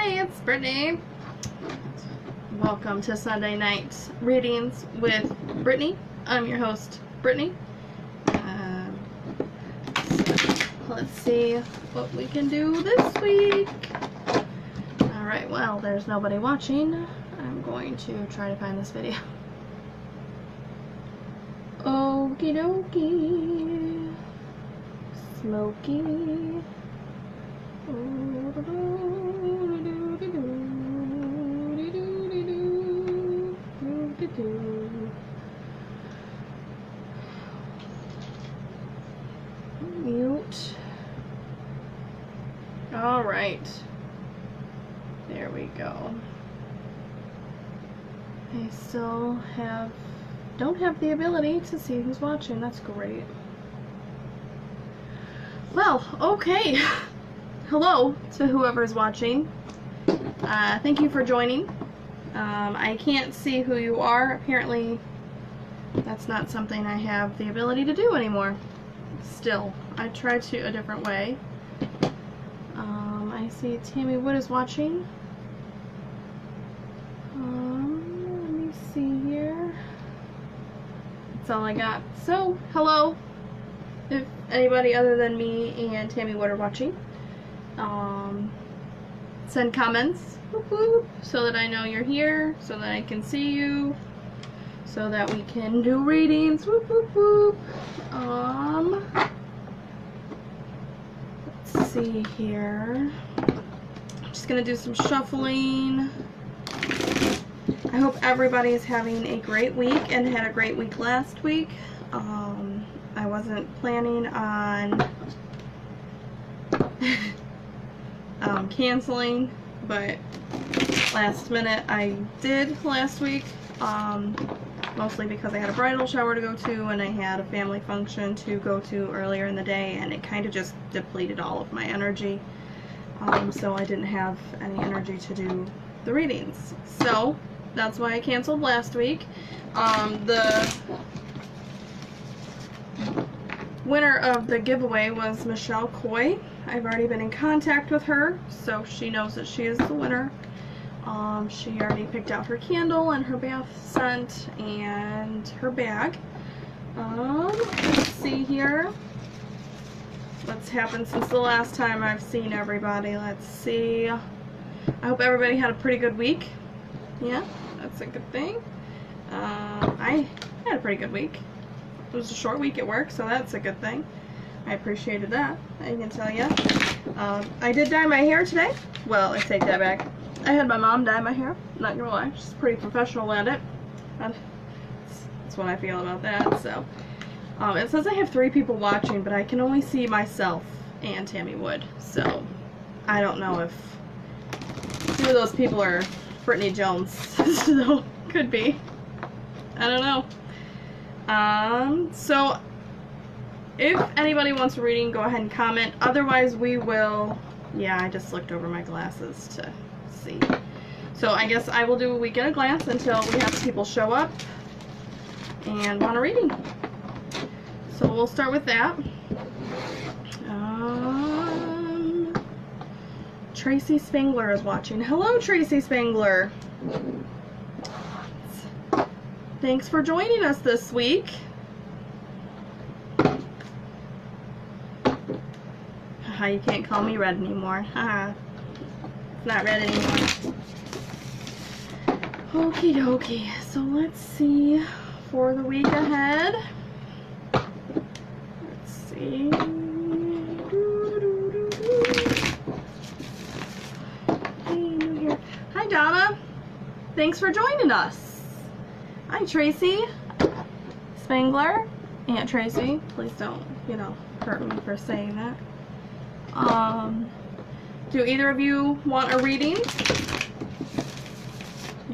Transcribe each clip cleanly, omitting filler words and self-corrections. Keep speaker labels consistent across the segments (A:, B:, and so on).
A: Hey, it's Brittany. Welcome to Sunday Night Readings with Brittany. I'm your host, Brittany. Let's see what we can do this week. Alright, well, there's nobody watching. I'm going to try to find this video. Okie dokie. Smoky. Mute. All right. There we go. I still don't have the ability to see who's watching. That's great. Well, okay. Hello to whoever's watching. Thank you for joining. I can't see who you are. Apparently, that's not something I have the ability to do anymore. Still, I tried to a different way. I see Tammy Wood is watching. Let me see here. That's all I got. So, hello. If anybody other than me and Tammy Wood are watching. Send comments so that I know you're here, so that I can see you, so that we can do readings. Let's see here. I'm just gonna do some shuffling. I hope everybody is having a great week and had a great week last week. I wasn't planning on canceling, but last minute I did last week, mostly because I had a bridal shower to go to and I had a family function to go to earlier in the day, and it kind of just depleted all of my energy, so I didn't have any energy to do the readings, so that's why I canceled last week. The winner of the giveaway was Michelle Coy. I've already been in contact with her, so she knows that she is the winner. She already picked out her candle and her bath scent and her bag. Let's see here. What's happened since the last time I've seen everybody? Let's see. I hope everybody had a pretty good week. Yeah, that's a good thing. I had a pretty good week. It was a short week at work, so that's a good thing. I appreciated that, I can tell you. I did dye my hair today. Well, I take that back. I had my mom dye my hair. Not gonna lie, she's pretty professional at it. That's what I feel about that. So, it says I have 3 people watching, but I can only see myself and Tammy Wood. So, I don't know if 2 of those people are Brittany Jones. So, could be. I don't know. So if anybody wants a reading, go ahead and comment. Otherwise, we will... Yeah, I just looked over my glasses to see. So I guess I will do a week at a glance until we have people show up and want a reading. So we'll start with that. Tracy Spangler is watching. Hello, Tracy Spangler. Thanks for joining us this week. You can't call me red anymore. It's not red anymore. Okie dokie. So let's see for the week ahead. Let's see. Hey, new here. Hi, Donna. Thanks for joining us. Hi, Tracy Spangler. Aunt Tracy. Please don't, hurt me for saying that. Do either of you want a reading?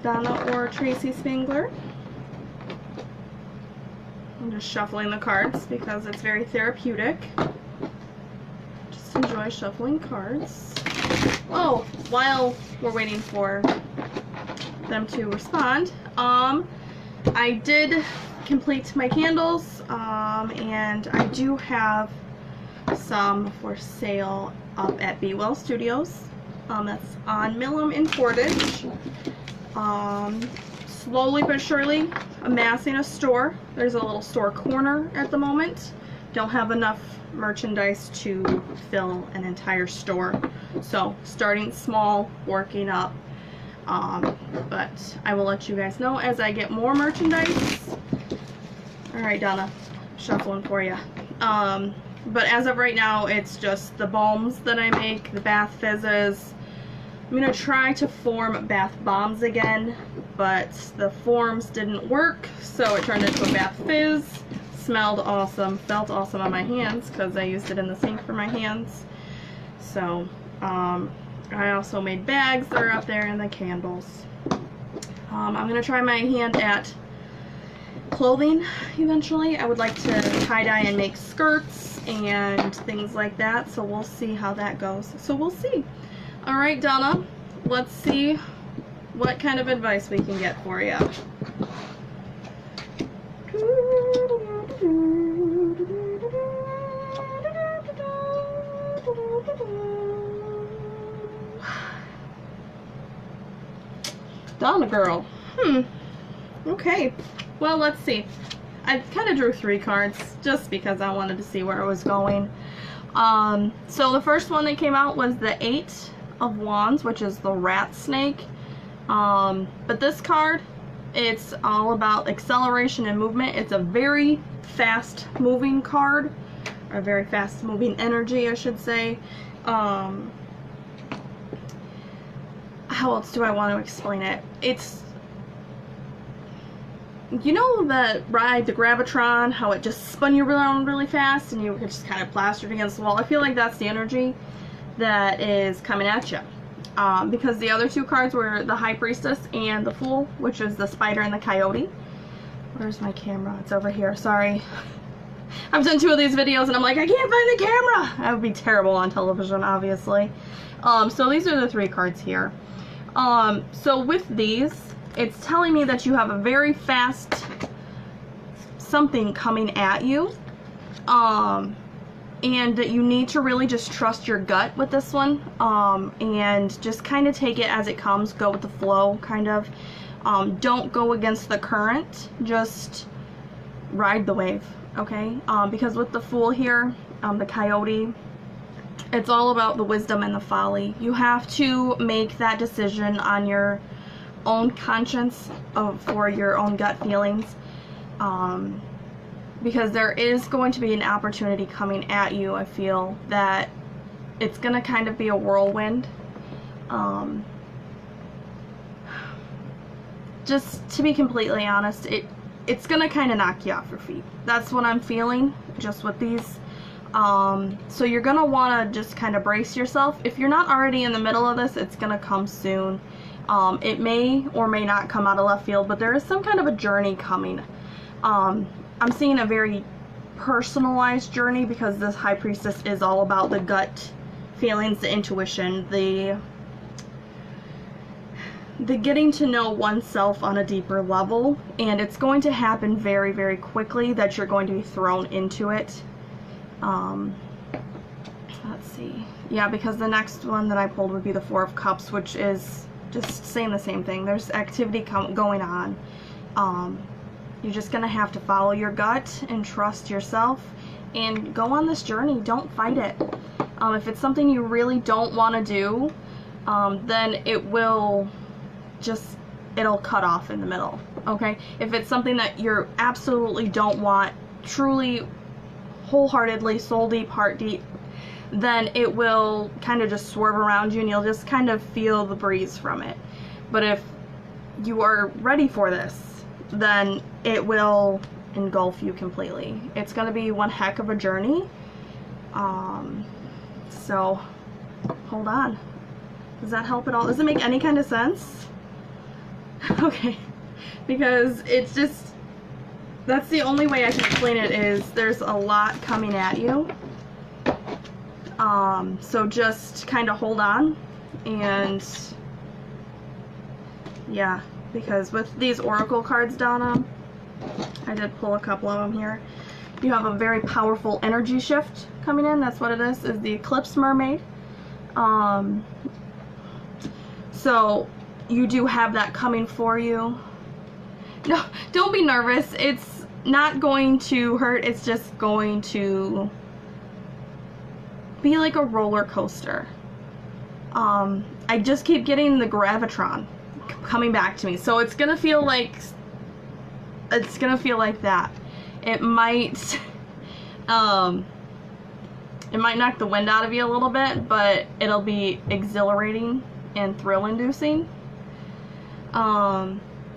A: Donna or Tracy Spangler? I'm just shuffling the cards because it's very therapeutic. Just enjoy shuffling cards. Oh, while we're waiting for them to respond, I did complete my candles, and I do have some for sale up at Be Well Studios. That's on Milim in Portage. Slowly but surely amassing a store. There's a little store corner at the moment. Don't have enough merchandise to fill an entire store. So starting small, working up. But I will let you guys know as I get more merchandise. Alright, Donna, shuffling for you. But as of right now, it's just the balms that I make, the bath fizzes. I'm going to try to form bath bombs again, but the forms didn't work, so it turned into a bath fizz. Smelled awesome, felt awesome on my hands because I used it in the sink for my hands. So, I also made bags that are up there and the candles. I'm going to try my hand at clothing eventually. I would like to tie-dye and make skirts and things like that, so we'll see how that goes. So we'll see. Alright, Donna, let's see what kind of advice we can get for you. Donna girl. Okay. Well, let's see. I kind of drew 3 cards just because I wanted to see where it was going. So the first one that came out was the 8 of Wands, which is the rat snake. But this card, it's all about acceleration and movement. It's a very fast moving card, or a very fast moving energy, I should say. How else do I want to explain it? It's, you know that ride, the Gravitron, how it just spun you around really fast and you were just kind of plastered against the wall? I feel like that's the energy that is coming at you. Because the other 2 cards were the High Priestess and the Fool, which is the Spider and the Coyote. Where's my camera? It's over here. Sorry. I've done 2 of these videos and I'm like, I can't find the camera! That would be terrible on television, obviously. So these are the 3 cards here. So with these, it's telling me that you have a very fast something coming at you. And that you need to really just trust your gut with this one, and just kind of take it as it comes, go with the flow, kind of. Don't go against the current, just ride the wave, okay? Because with the Fool here, the Coyote, it's all about the wisdom and the folly. You have to make that decision on your own conscience, for your own gut feelings. Because there is going to be an opportunity coming at you. I feel that it's going to kind of be a whirlwind. Just to be completely honest, it's going to kind of knock you off your feet. That's what I'm feeling just with these. So you're going to want to just kind of brace yourself. If you're not already in the middle of this, it's going to come soon. It may or may not come out of left field, but there is some kind of a journey coming. I'm seeing a very personalized journey because this High Priestess is all about the gut feelings, the intuition, the getting to know oneself on a deeper level, and it's going to happen very, very quickly that you're going to be thrown into it. Let's see. Yeah, because the next one that I pulled would be the 4 of Cups, which is just saying the same thing. There's activity going on. You're just going to have to follow your gut and trust yourself and go on this journey. Don't fight it. If it's something you really don't want to do, then it will just, it'll cut off in the middle, okay? If it's something that you absolutely don't want, truly, wholeheartedly, soul deep, heart deep, then it will kind of just swerve around you and you'll just kind of feel the breeze from it. But if you are ready for this, then it will engulf you completely. It's going to be one heck of a journey. So, hold on. Does that help at all? Does it make any kind of sense? Okay. Because it's just, that's the only way I can explain it, is there's a lot coming at you. So just kind of hold on, and yeah, because with these oracle cards, Donna, I did pull a couple of them here. You have a very powerful energy shift coming in. That's what it is the Eclipse Mermaid. So you do have that coming for you. No, don't be nervous. It's not going to hurt. It's just going to be like a roller coaster. I just keep getting the gravitron coming back to me. So it's gonna feel like that. It might knock the wind out of you a little bit, but it'll be exhilarating and thrill-inducing.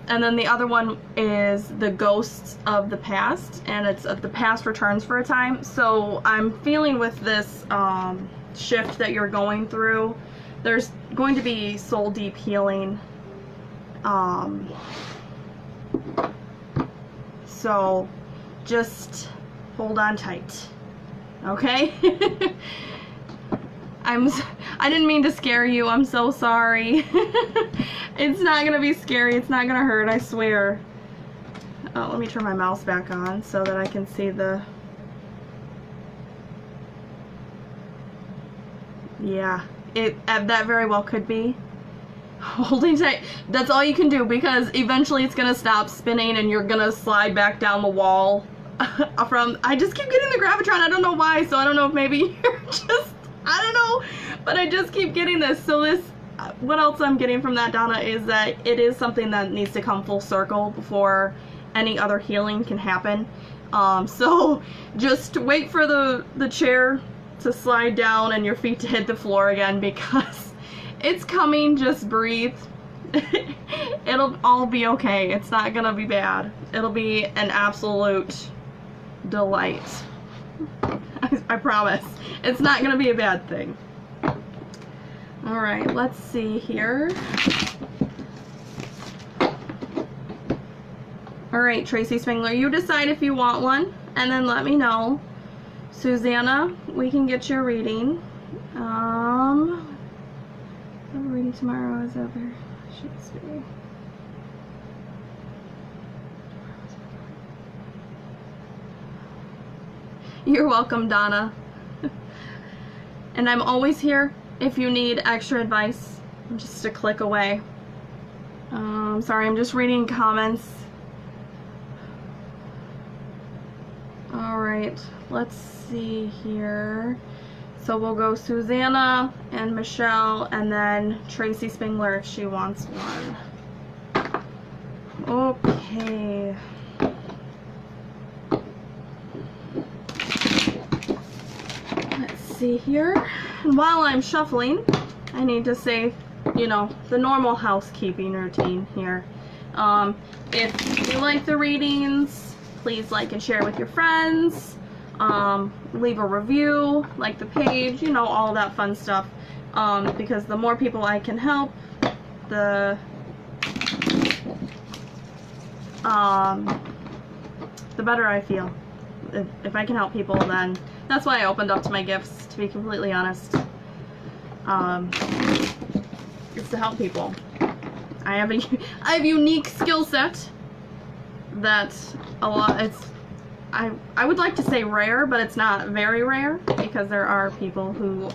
A: And then the other one is the ghosts of the past, and it's the past returns for a time. So I'm feeling with this shift that you're going through, there's going to be soul deep healing. So just hold on tight, okay? I didn't mean to scare you. I'm so sorry. It's not gonna be scary. It's not gonna hurt, I swear. Oh, let me turn my mouse back on so that I can see the... Yeah, that very well could be. Holding tight. That's all you can do, because eventually it's gonna stop spinning and you're gonna slide back down the wall from... I just keep getting the gravitron. I don't know why, so I don't know if maybe you're just... I don't know, but I just keep getting this. So this, what else I'm getting from that, Donna, is that it is something that needs to come full circle before any other healing can happen. So just wait for the chair to slide down and your feet to hit the floor again, because it's coming. Just breathe. It'll all be okay. It's not gonna be bad. It'll be an absolute delight. I promise. It's not gonna be a bad thing. Alright, let's see here. Alright, Tracy Spengler, you decide if you want one, and then let me know. Susanna, we can get your reading. Reading tomorrow is over. Shakespeare. You're welcome, Donna. And I'm always here if you need extra advice. I'm just a click away. Sorry, I'm just reading comments. Alright, let's see here. So we'll go Susanna and Michelle, and then Tracy Spengler if she wants one. Okay. See here, while I'm shuffling, I need to say, you know, the normal housekeeping routine here. If you like the readings, please like and share with your friends. Leave a review, like the page, you know, all that fun stuff. Because the more people I can help, the better I feel. If I can help people, then that's why I opened up to my gifts, to be completely honest. It's to help people. I have a unique skill set that I would like to say rare, but it's not very rare, because there are other people who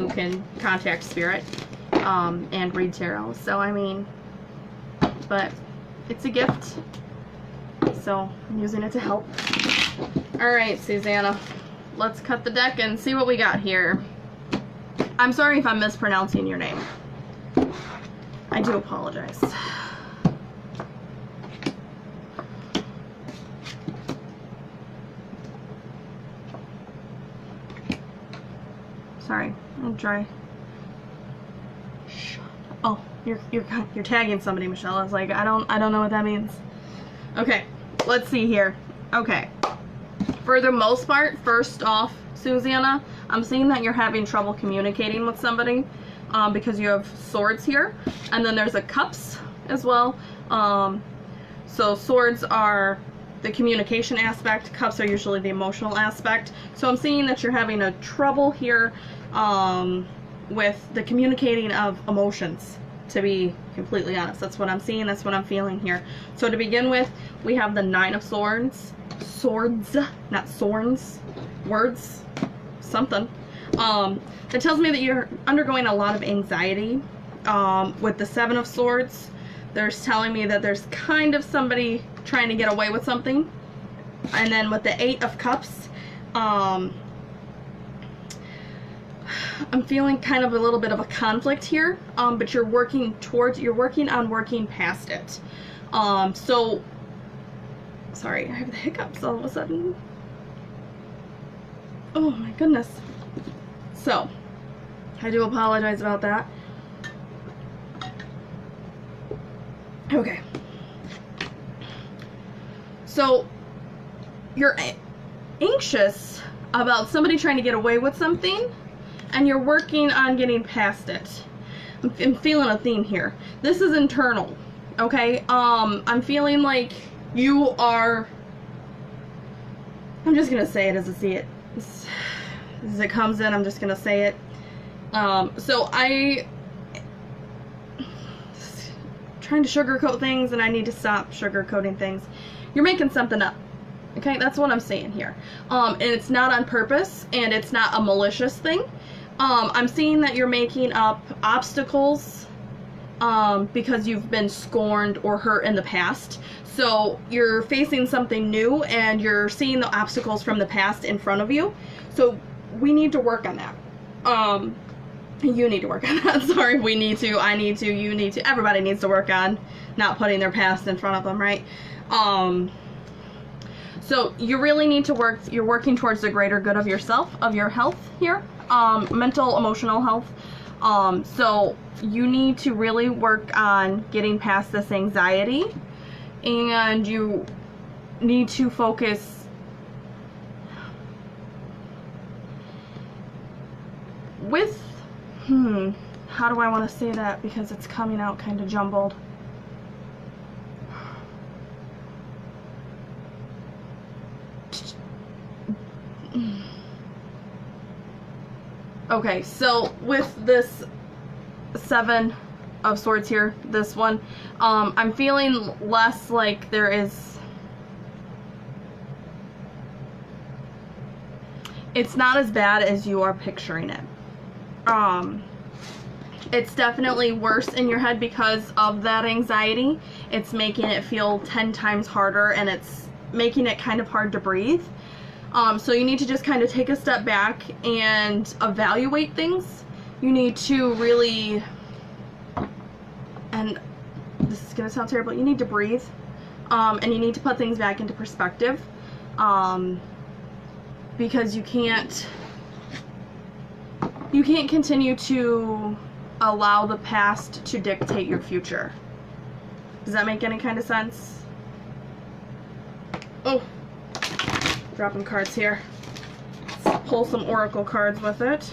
A: can contact spirit and read tarot. So I mean, but it's a gift, so I'm using it to help. Alright, Susanna, let's cut the deck and see what we got here. I'm sorry if I'm mispronouncing your name. I do apologize. Sorry, I'll try. Oh, you're tagging somebody, Michelle. I was like, I don't know what that means. Okay, let's see here. Okay. For the most part, first off, Susanna, I'm seeing that you're having trouble communicating with somebody because you have swords here, and then there's a cups as well. So swords are the communication aspect, cups are usually the emotional aspect. So I'm seeing that you're having a trouble here with the communicating of emotions, to be completely honest. That's what I'm seeing, that's what I'm feeling here. So to begin with, we have the Nine of Swords. Swords, not swords, words, something. That tells me that you're undergoing a lot of anxiety With the Seven of Swords, there's telling me that there's kind of somebody trying to get away with something. And then with the Eight of Cups, I'm feeling kind of a little bit of a conflict here, but you're working on working past it. So, sorry, I have the hiccups all of a sudden. Oh my goodness. So, I do apologize about that. Okay. So, you're anxious about somebody trying to get away with something, and you're working on getting past it. I'm feeling a theme here. This is internal, okay? I'm feeling like you are... I'm just gonna say it as I see it. As it comes in, I'm just gonna say it. So trying to sugarcoat things, and I need to stop sugarcoating things. You're making something up. Okay, that's what I'm saying here. And it's not on purpose, and it's not a malicious thing. I'm seeing that you're making up obstacles because you've been scorned or hurt in the past. So you're facing something new, and you're seeing the obstacles from the past in front of you. So we need to work on that. You need to work on that. Sorry, we need to, I need to, you need to, everybody needs to work on not putting their past in front of them, right? So you really need to work, you're working towards the greater good of yourself, of your health here, mental, emotional health. So you need to really work on getting past this anxiety, and you need to focus with, how do I want to say that, because it's coming out kind of jumbled. Okay, so with this Seven of Swords here, this one, I'm feeling less like there is... It's not as bad as you are picturing it. It's definitely worse in your head because of that anxiety. It's making it feel 10 times harder, and it's making it kind of hard to breathe. So you need to just kind of take a step back and evaluate things. You need to really, and this is going to sound terrible, you need to breathe, and you need to put things back into perspective, because you can't continue to allow the past to dictate your future. Does that make any kind of sense? Oh, dropping cards here. Let's pull some oracle cards with it.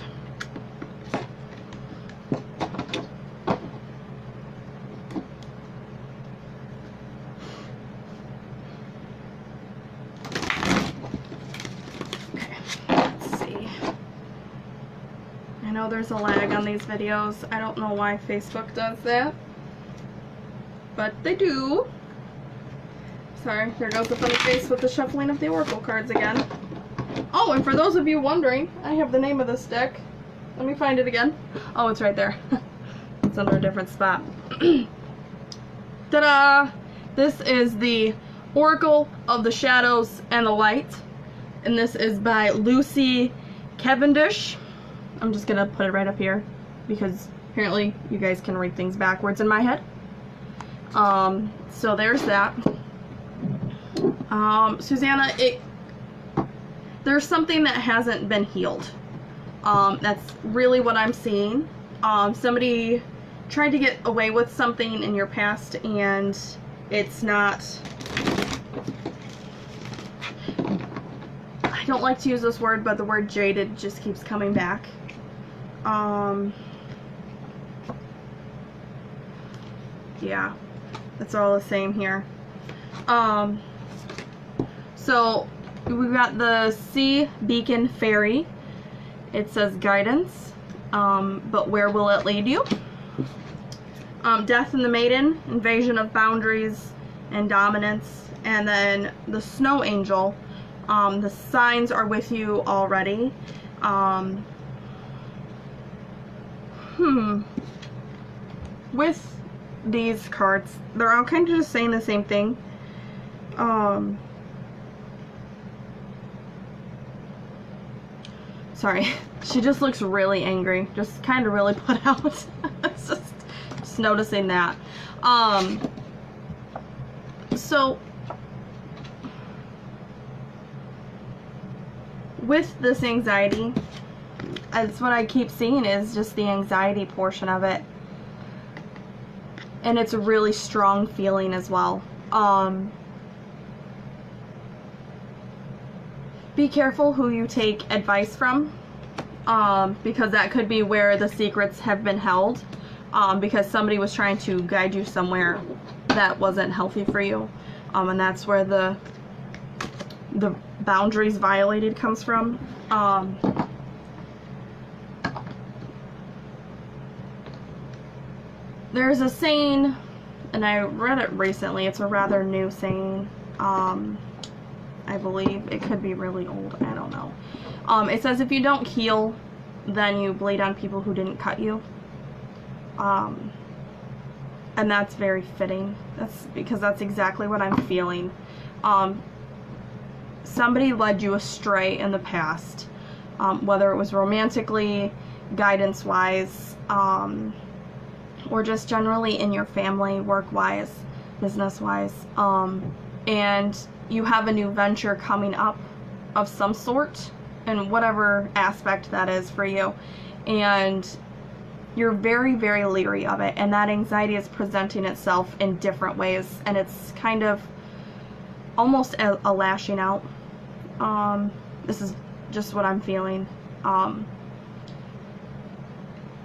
A: Okay, let's see. I know there's a lag on these videos. I don't know why Facebook does that, but they do. Sorry, there goes the funny face with the shuffling of the oracle cards again. Oh, and for those of you wondering, I have the name of this deck. Let me find it again. Oh, it's right there. It's under a different spot. Ta-da! This is the Oracle of the Shadows and the Light, and this is by Lucy Cavendish. I'm just gonna put it right up here because apparently you guys can read things backwards in my head. So there's that. Susanna, there's something that hasn't been healed. That's really what I'm seeing. Somebody tried to get away with something in your past, and it's not... I don't like to use this word, but the word jaded just keeps coming back. Yeah, it's all the same here. So we've got the Sea Beacon Fairy. It says guidance, but where will it lead you? Death and the Maiden, invasion of boundaries and dominance, and then the Snow Angel. The signs are with you already. with these cards, they're all kind of just saying the same thing. Sorry, she just looks really angry, just kind of really put out. It's just noticing that. So with this anxiety, that's what I keep seeing, is just the anxiety portion of it. And it's a really strong feeling as well. Be careful who you take advice from, because that could be where the secrets have been held, because somebody was trying to guide you somewhere that wasn't healthy for you, and that's where the boundaries violated comes from. There's a saying, and I read it recently, it's a rather new saying, I believe. It could be really old, I don't know. It says, if you don't heal, then you bleed on people who didn't cut you. And that's very fitting. That's because that's exactly what I'm feeling. Somebody led you astray in the past, whether it was romantically, guidance-wise, or just generally in your family, work-wise, business-wise, and you have a new venture coming up of some sort, in whatever aspect that is for you, and you're very, very leery of it, and that anxiety is presenting itself in different ways, and it's kind of almost a lashing out. This is just what I'm feeling, and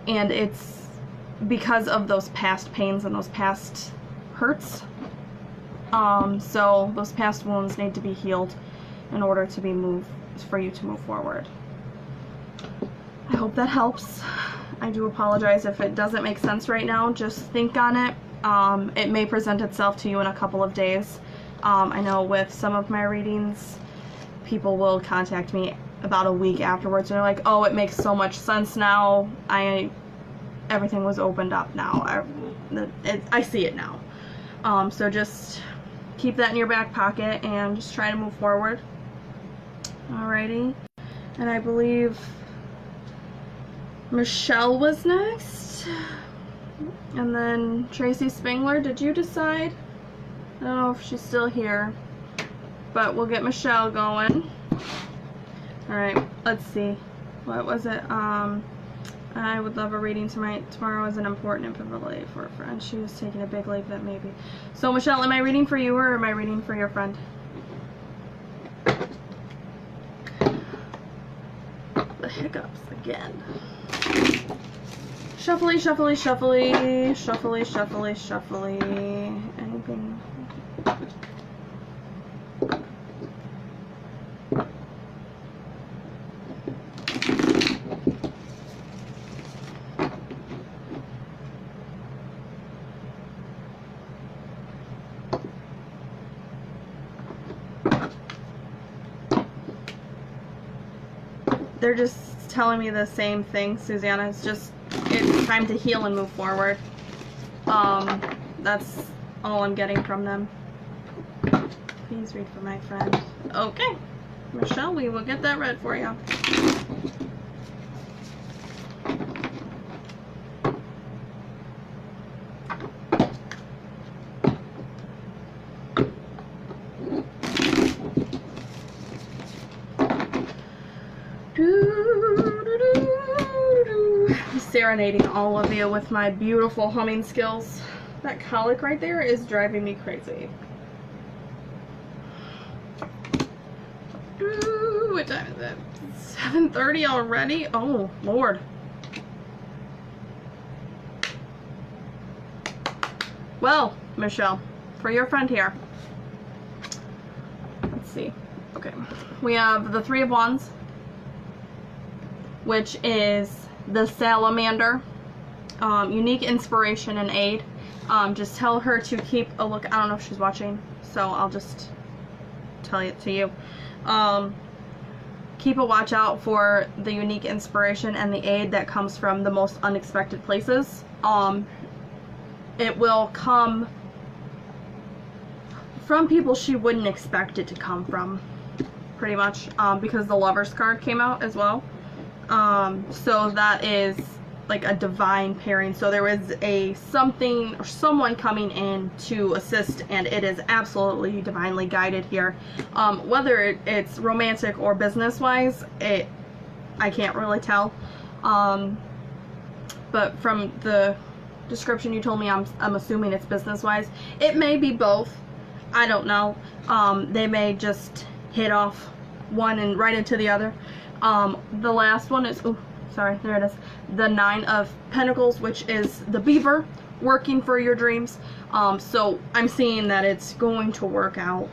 A: it's because of those past pains and those past hurts. So those past wounds need to be healed in order to for you to move forward. I hope that helps. I do apologize if it doesn't make sense right now. Just think on it. It may present itself to you in a couple of days. I know with some of my readings, people will contact me about a week afterwards and they're like, oh, it makes so much sense now. Everything was opened up now. I see it now. So just keep that in your back pocket and just try to move forward. Alrighty. And I believe Michelle was next. And then Tracy Spengler, did you decide? I don't know if she's still here. But we'll get Michelle going. Alright, let's see. What was it? I would love a reading tonight. Tomorrow is an important and pivotal day for a friend. She was taking a big leap that maybe. So Michelle, am I reading for you or am I reading for your friend? The hiccups again. Shuffly, shuffly, shuffly, shuffly, shuffly, shuffly. Anything? They're just telling me the same thing, Susanna. It's time to heal and move forward. That's all I'm getting from them. Please read for my friend. Okay. Michelle, we will get that read for you. I'm serenading all of you with my beautiful humming skills. That colic right there is driving me crazy. What time is it? 7:30 already? Oh, Lord. Well, Michelle, for your friend here. Let's see. Okay. We have the Three of Wands, which is the Salamander. Unique inspiration and aid. Just tell her to keep a look. I don't know if she's watching, so I'll just tell it to you. Keep a watch out for the unique inspiration and the aid that comes from the most unexpected places. it will come from people she wouldn't expect it to come from, pretty much, because the Lovers card came out as well. So that is like a divine pairing. So there is a something or someone coming in to assist, and it is absolutely divinely guided here. Whether it's romantic or business wise, I can't really tell. But from the description you told me, I'm assuming it's business wise. It may be both. I don't know. They may just hit off one and right into the other. The last one is, oh, sorry, there it is. The 9 of Pentacles, which is the beaver working for your dreams. So I'm seeing that it's going to work out.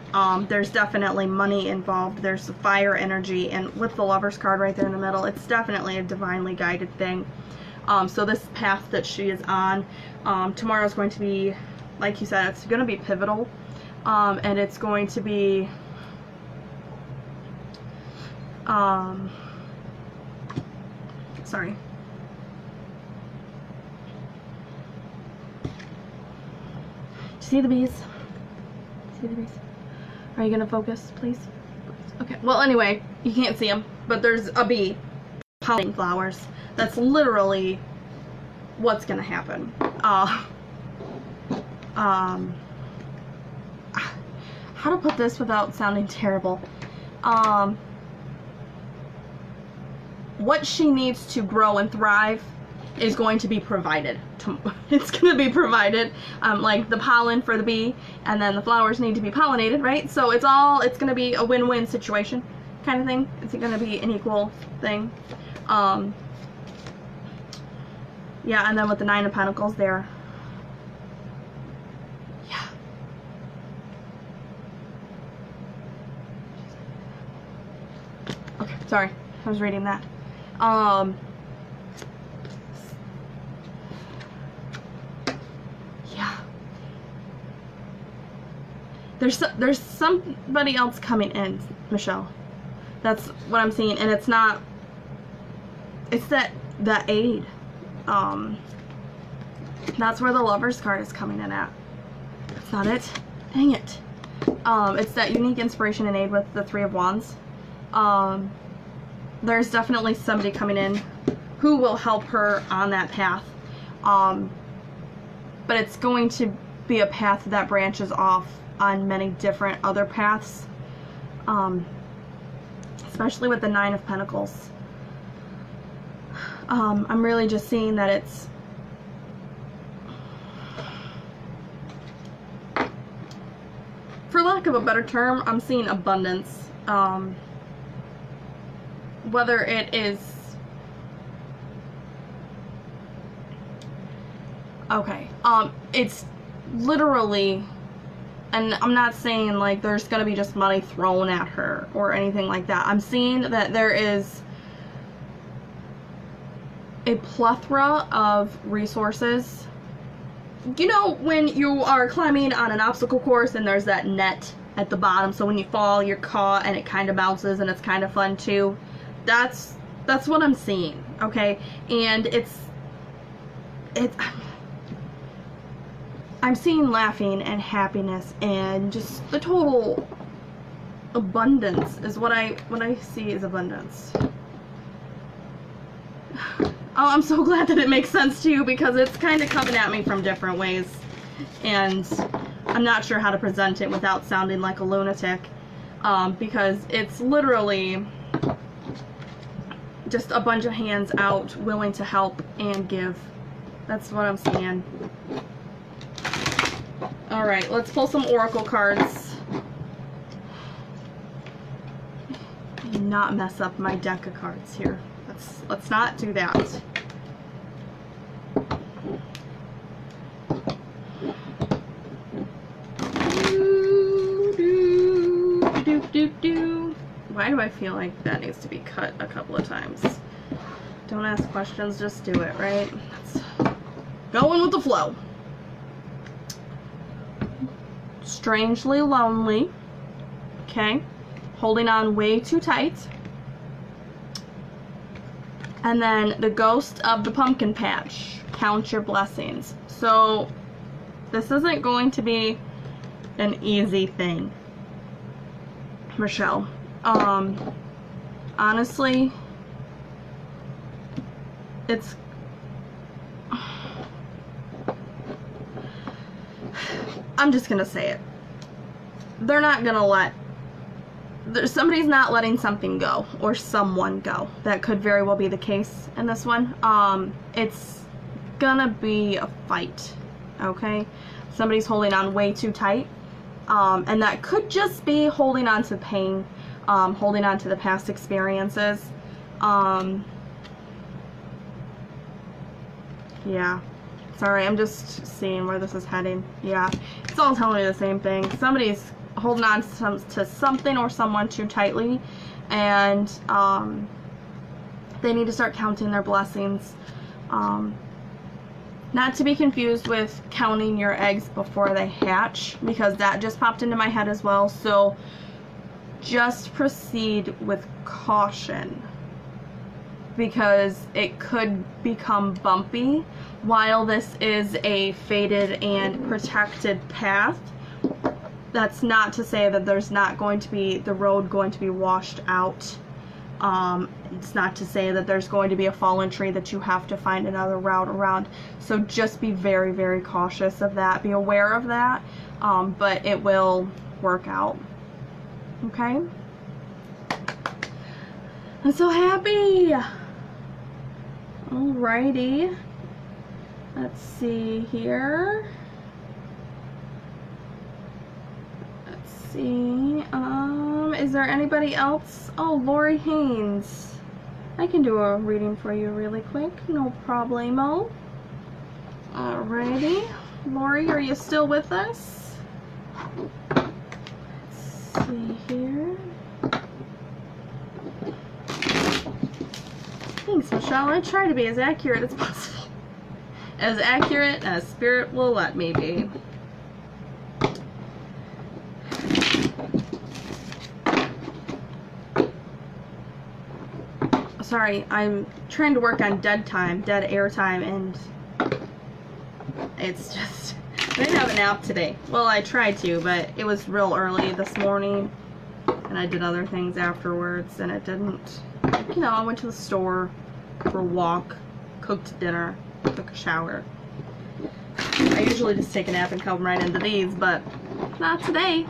A: There's definitely money involved. There's the fire energy, and with the Lovers card right there in the middle, it's definitely a divinely guided thing. So this path that she is on, tomorrow is going to be, like you said, it's going to be pivotal. And it's going to be sorry. See the bees? See the bees? Are you gonna focus, please? Okay. Well, anyway, you can't see them, but there's a bee pollinating flowers. That's literally what's gonna happen. How to put this without sounding terrible? What she needs to grow and thrive is going to be provided. It's going to be provided. Like the pollen for the bee, and then the flowers need to be pollinated, right? So it's going to be a win-win situation kind of thing. It's going to be an equal thing. Yeah, and then with the 9 of Pentacles there. Yeah. Okay, sorry. I was reading that. Yeah. There's somebody else coming in, Michelle. That's what I'm seeing, and it's not. It's that aid. That's where the Lovers card is coming in at. That's not it. Dang it. It's that unique inspiration and aid with the 3 of Wands. There's definitely somebody coming in who will help her on that path. But it's going to be a path that branches off on many different other paths. Especially with the 9 of Pentacles. I'm really just seeing that it's for lack of a better term, I'm seeing abundance. Whether it is okay, it's literally, and I'm not saying like there's gonna be just money thrown at her or anything like that. I'm seeing that there is a plethora of resources. You know when you are climbing on an obstacle course and there's that net at the bottom, so when you fall you're caught and it kind of bounces and it's kind of fun too. That's what I'm seeing, okay? And it's I'm seeing laughing and happiness and just the total abundance is what I see is abundance. Oh, I'm so glad that it makes sense to you, because it's kind of coming at me from different ways and I'm not sure how to present it without sounding like a lunatic, because it's literally just a bunch of hands out willing to help and give. That's what I'm seeing. Alright, let's pull some oracle cards. And not mess up my deck of cards here. Let's not do that. Why do I feel like that needs to be cut a couple of times? Don't ask questions, just do it, right? Let's go in with the flow. Strangely lonely. Okay. Holding on way too tight. And then the ghost of the pumpkin patch. Count your blessings. So This isn't going to be an easy thing, Michelle. Honestly, it's... I'm just gonna say it. They're not gonna let... somebody's not letting something go, or someone go. That could very well be the case in this one. It's gonna be a fight, okay? Somebody's holding on way too tight, and that could just be holding on to pain, holding on to the past experiences. Yeah. Sorry, I'm just seeing where this is heading. Yeah, it's all telling me the same thing. Somebody's holding on to something or someone too tightly, and they need to start counting their blessings. Not to be confused with counting your eggs before they hatch, because that just popped into my head as well. So just proceed with caution, because it could become bumpy. While this is a fated and protected path, that's not to say that there's not going to be the road going to be washed out. It's not to say that there's going to be a fallen tree that you have to find another route around. So just be very, very cautious of that. Be aware of that, but it will work out. Okay? I'm so happy! Alrighty. Let's see here. Let's see. Is there anybody else? Oh, Lori Haynes. I can do a reading for you really quick. No problemo. Alrighty. Lori, are you still with us? Let's see here. Thanks, Michelle. I try to be as accurate as possible. As accurate as spirit will let me be. Sorry, I'm trying to work on dead air time, and it's just... I didn't have a nap today. Well, I tried to, but it was real early this morning, and I did other things afterwards, and it didn't... You know, I went to the store for a walk, cooked dinner, took a shower. I usually just take a nap and come right into these, but not today.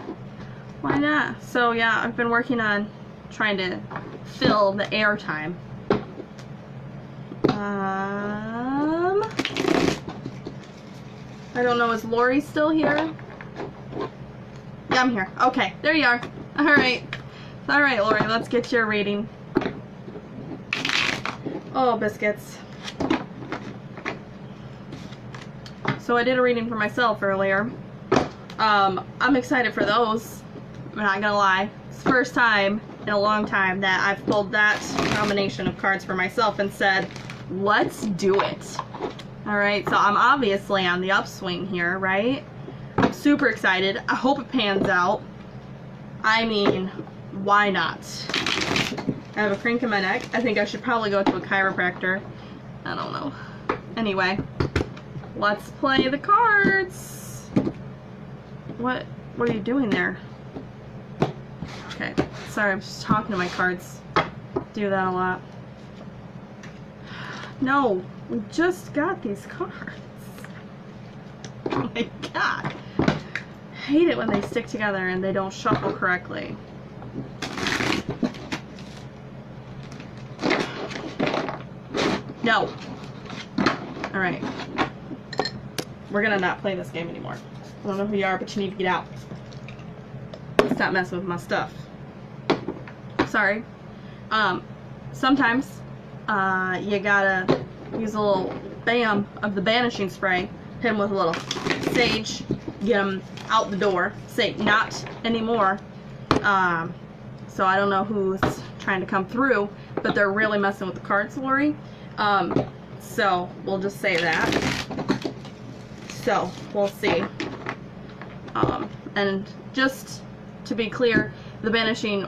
A: Why not? So yeah, I've been working on trying to fill the air time. I don't know, is Lori still here? Yeah, I'm here. Okay, there you are. Alright. Alright, Lori, let's get your reading. Oh, biscuits. So I did a reading for myself earlier. I'm excited for those. I'm not gonna lie. It's the first time in a long time that I've pulled that combination of cards for myself and said, let's do it. Alright, so I'm obviously on the upswing here, right? I'm super excited. I hope it pans out. I mean, why not? I have a crank in my neck. I think I should probably go to a chiropractor. I don't know. Anyway, let's play the cards. What are you doing there? Okay, sorry, I'm just talking to my cards. Do that a lot. No, we just got these cards. Oh my god. I hate it when they stick together and they don't shuffle correctly. No. Alright. We're gonna not play this game anymore. I don't know who you are, but you need to get out. Stop messing with my stuff. Sorry. Sometimes you gotta use a little bam of the banishing spray, hit them with a little sage, get them out the door. Say not anymore. So I don't know who's trying to come through, but they're really messing with the cards, Lori. So we'll just say that. So we'll see. And just to be clear, the banishing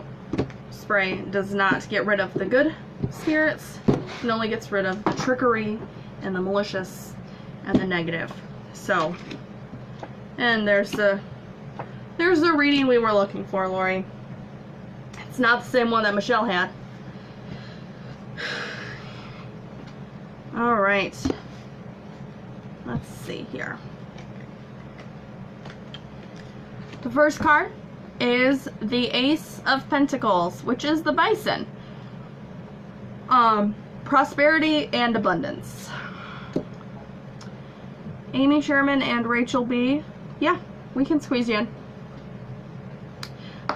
A: spray does not get rid of the good spirits. It only gets rid of the trickery and the malicious and the negative. So And there's the reading we were looking for, Lori. It's not the same one that Michelle had. All right. Let's see here. The first card is the Ace of Pentacles, which is the Bison. Prosperity and abundance. Amy Sherman and Rachel B. Yeah, we can squeeze you in.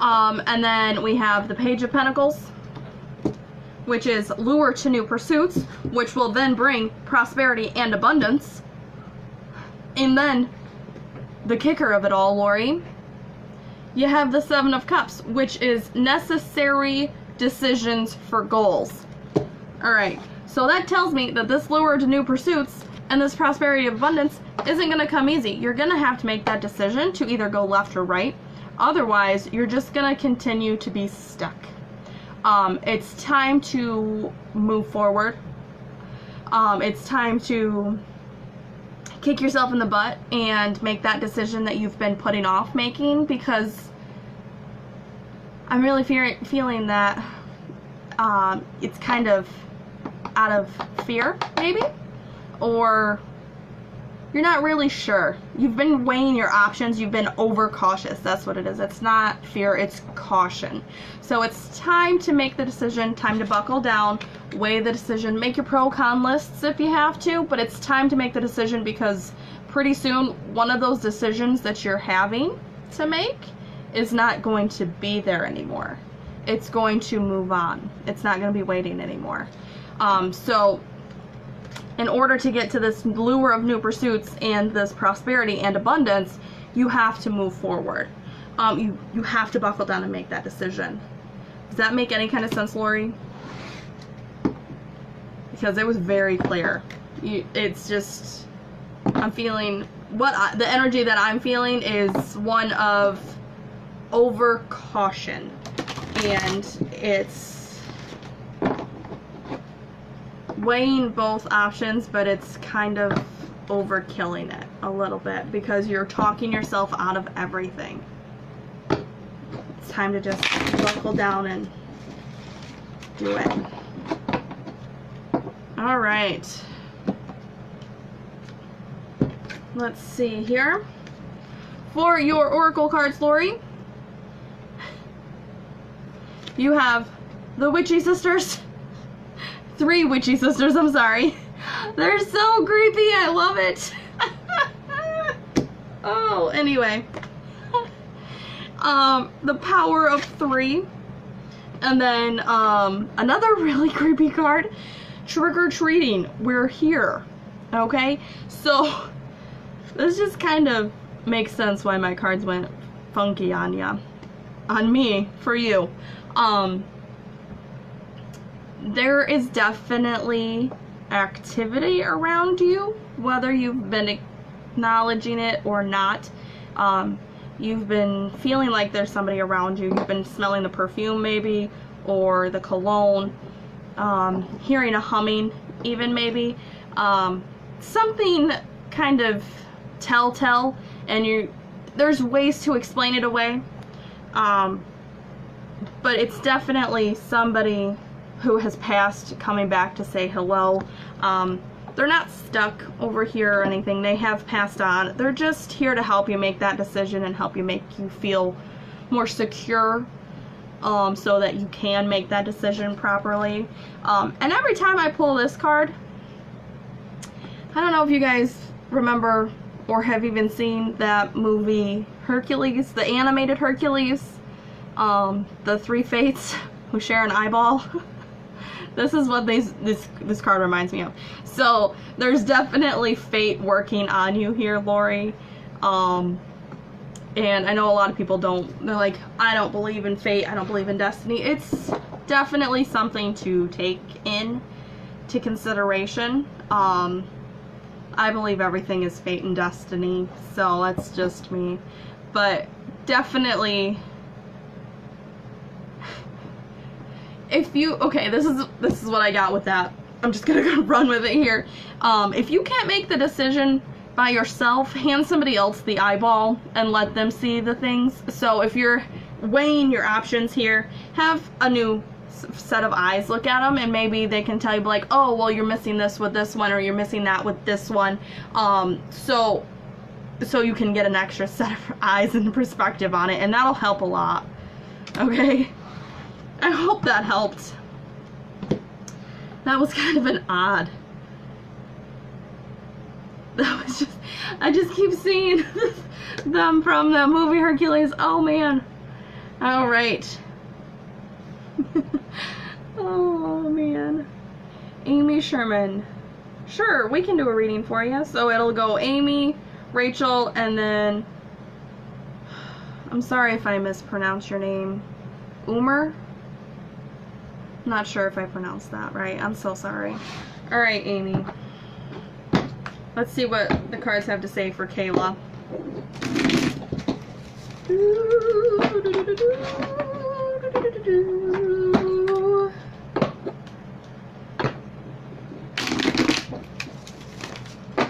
A: And then we have the Page of Pentacles, which is lure to new pursuits, which will then bring prosperity and abundance. And then the kicker of it all, Lori, you have the Seven of Cups, which is necessary decisions for goals. Alright, so that tells me that this lure to new pursuits and this prosperity of abundance isn't going to come easy. You're going to have to make that decision to either go left or right. Otherwise, you're just going to continue to be stuck. It's time to move forward. It's time to kick yourself in the butt and make that decision that you've been putting off making, because I'm really feeling that it's kind of out of fear, maybe, or you're not really sure. You've been weighing your options. You've been overcautious. That's what it is. It's not fear, it's caution. So it's time to make the decision, time to buckle down, weigh the decision, make your pro-con lists if you have to, but it's time to make the decision, because pretty soon one of those decisions that you're having to make is not going to be there anymore. It's going to move on. It's not going to be waiting anymore. So in order to get to this lure of new pursuits and this prosperity and abundance, you have to move forward. You have to buckle down and make that decision. Does that make any kind of sense, Lori? Because it was very clear. It's just, I'm feeling, the energy that I'm feeling is one of over caution, and it's weighing both options, but it's kind of overkilling it a little bit, because you're talking yourself out of everything. It's time to just buckle down and do it. All right. Let's see here. For your oracle cards, Lori, you have the Witchy Sisters. 3 Witchy Sisters, I'm sorry. They're so creepy, I love it. Oh, anyway. The Power of 3. And then, another really creepy card, Trick or Treating. We're here. Okay? So, this just kind of makes sense why my cards went funky on ya. On me, for you. There is definitely activity around you, whether you've been acknowledging it or not. You've been feeling like there's somebody around you. You've been smelling the perfume maybe, or the cologne, hearing a humming even maybe. Something kind of telltale, and there's ways to explain it away. But it's definitely somebody who has passed coming back to say hello. They're not stuck over here or anything. They have passed on. They're just here to help you make that decision and help you make you feel more secure, so that you can make that decision properly. And every time I pull this card, I don't know if you guys remember or have even seen that movie Hercules, the animated Hercules, the 3 fates who share an eyeball. This is what this card reminds me of. So there's definitely fate working on you here, Lori. And I know a lot of people don't. They're like, I don't believe in fate. I don't believe in destiny. It's definitely something to take into consideration. I believe everything is fate and destiny. So that's just me. But definitely, if you, okay, this is what I got with that. I'm just gonna go run with it here. If you can't make the decision by yourself, hand somebody else the eyeball and let them see the things. So if you're weighing your options here, have a new set of eyes look at them, and maybe they can tell you like, oh, well, you're missing this with this one, or you're missing that with this one. So you can get an extra set of eyes and perspective on it, and that'll help a lot. Okay, I hope that helped. That was kind of an odd. That was just, I just keep seeing them from the movie Hercules. Oh man. All right. Oh man. Amy Sherman. Sure, we can do a reading for you. So it'll go Amy, Rachel, and then, I'm sorry if I mispronounce your name, Umer? Not sure if I pronounced that right. I'm so sorry. All right, Amy. Let's see what the cards have to say for Kayla.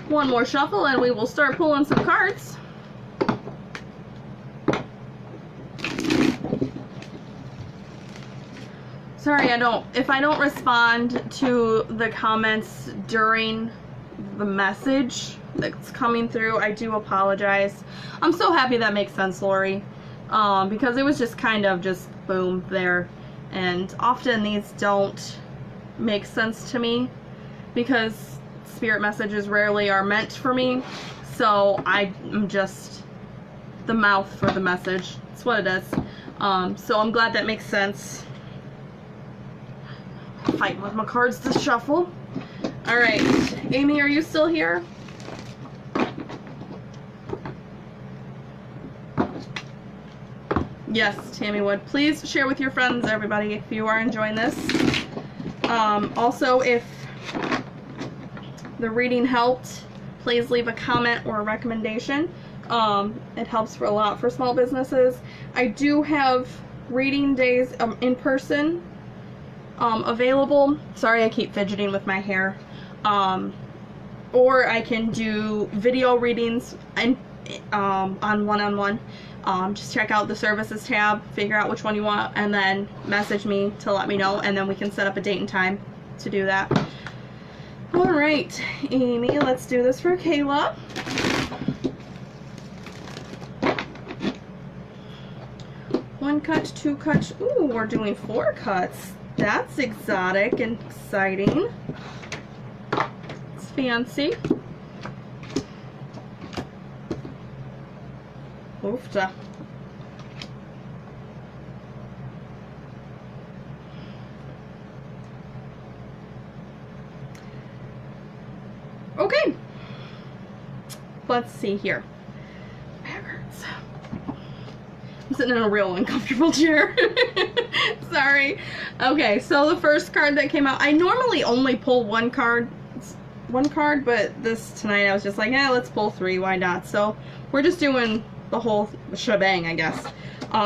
A: One more shuffle and we will start pulling some cards. Sorry, if I don't respond to the comments during the message that's coming through, I do apologize. I'm so happy that makes sense, Lori, because it was just kind of just boom there, and often these don't make sense to me because spirit messages rarely are meant for me, so I'm just the mouth for the message. That's what it is. So I'm glad that makes sense. Fighting with my cards to shuffle. Alright, Amy, are you still here? Yes, Tammy Wood. Please share with your friends, everybody, if you are enjoying this. Also, if the reading helped, please leave a comment or a recommendation. It helps for a lot for small businesses. I do have reading days in person available. Sorry, I keep fidgeting with my hair. Or I can do video readings and on one-on-one. Just check out the services tab, figure out which one you want, and then message me to let me know, and then we can set up a date and time to do that. Alright, Amy, let's do this for Kayla. One cut, two cuts. Ooh, we're doing 4 cuts. That's exotic and exciting. It's fancy. Oofta. Okay. Let's see here. Back hurts. I'm sitting in a real uncomfortable chair. Sorry. Okay, so the first card that came out, I normally only pull one card, but tonight I was just like, let's pull 3, why not? So we're just doing the whole shebang, I guess.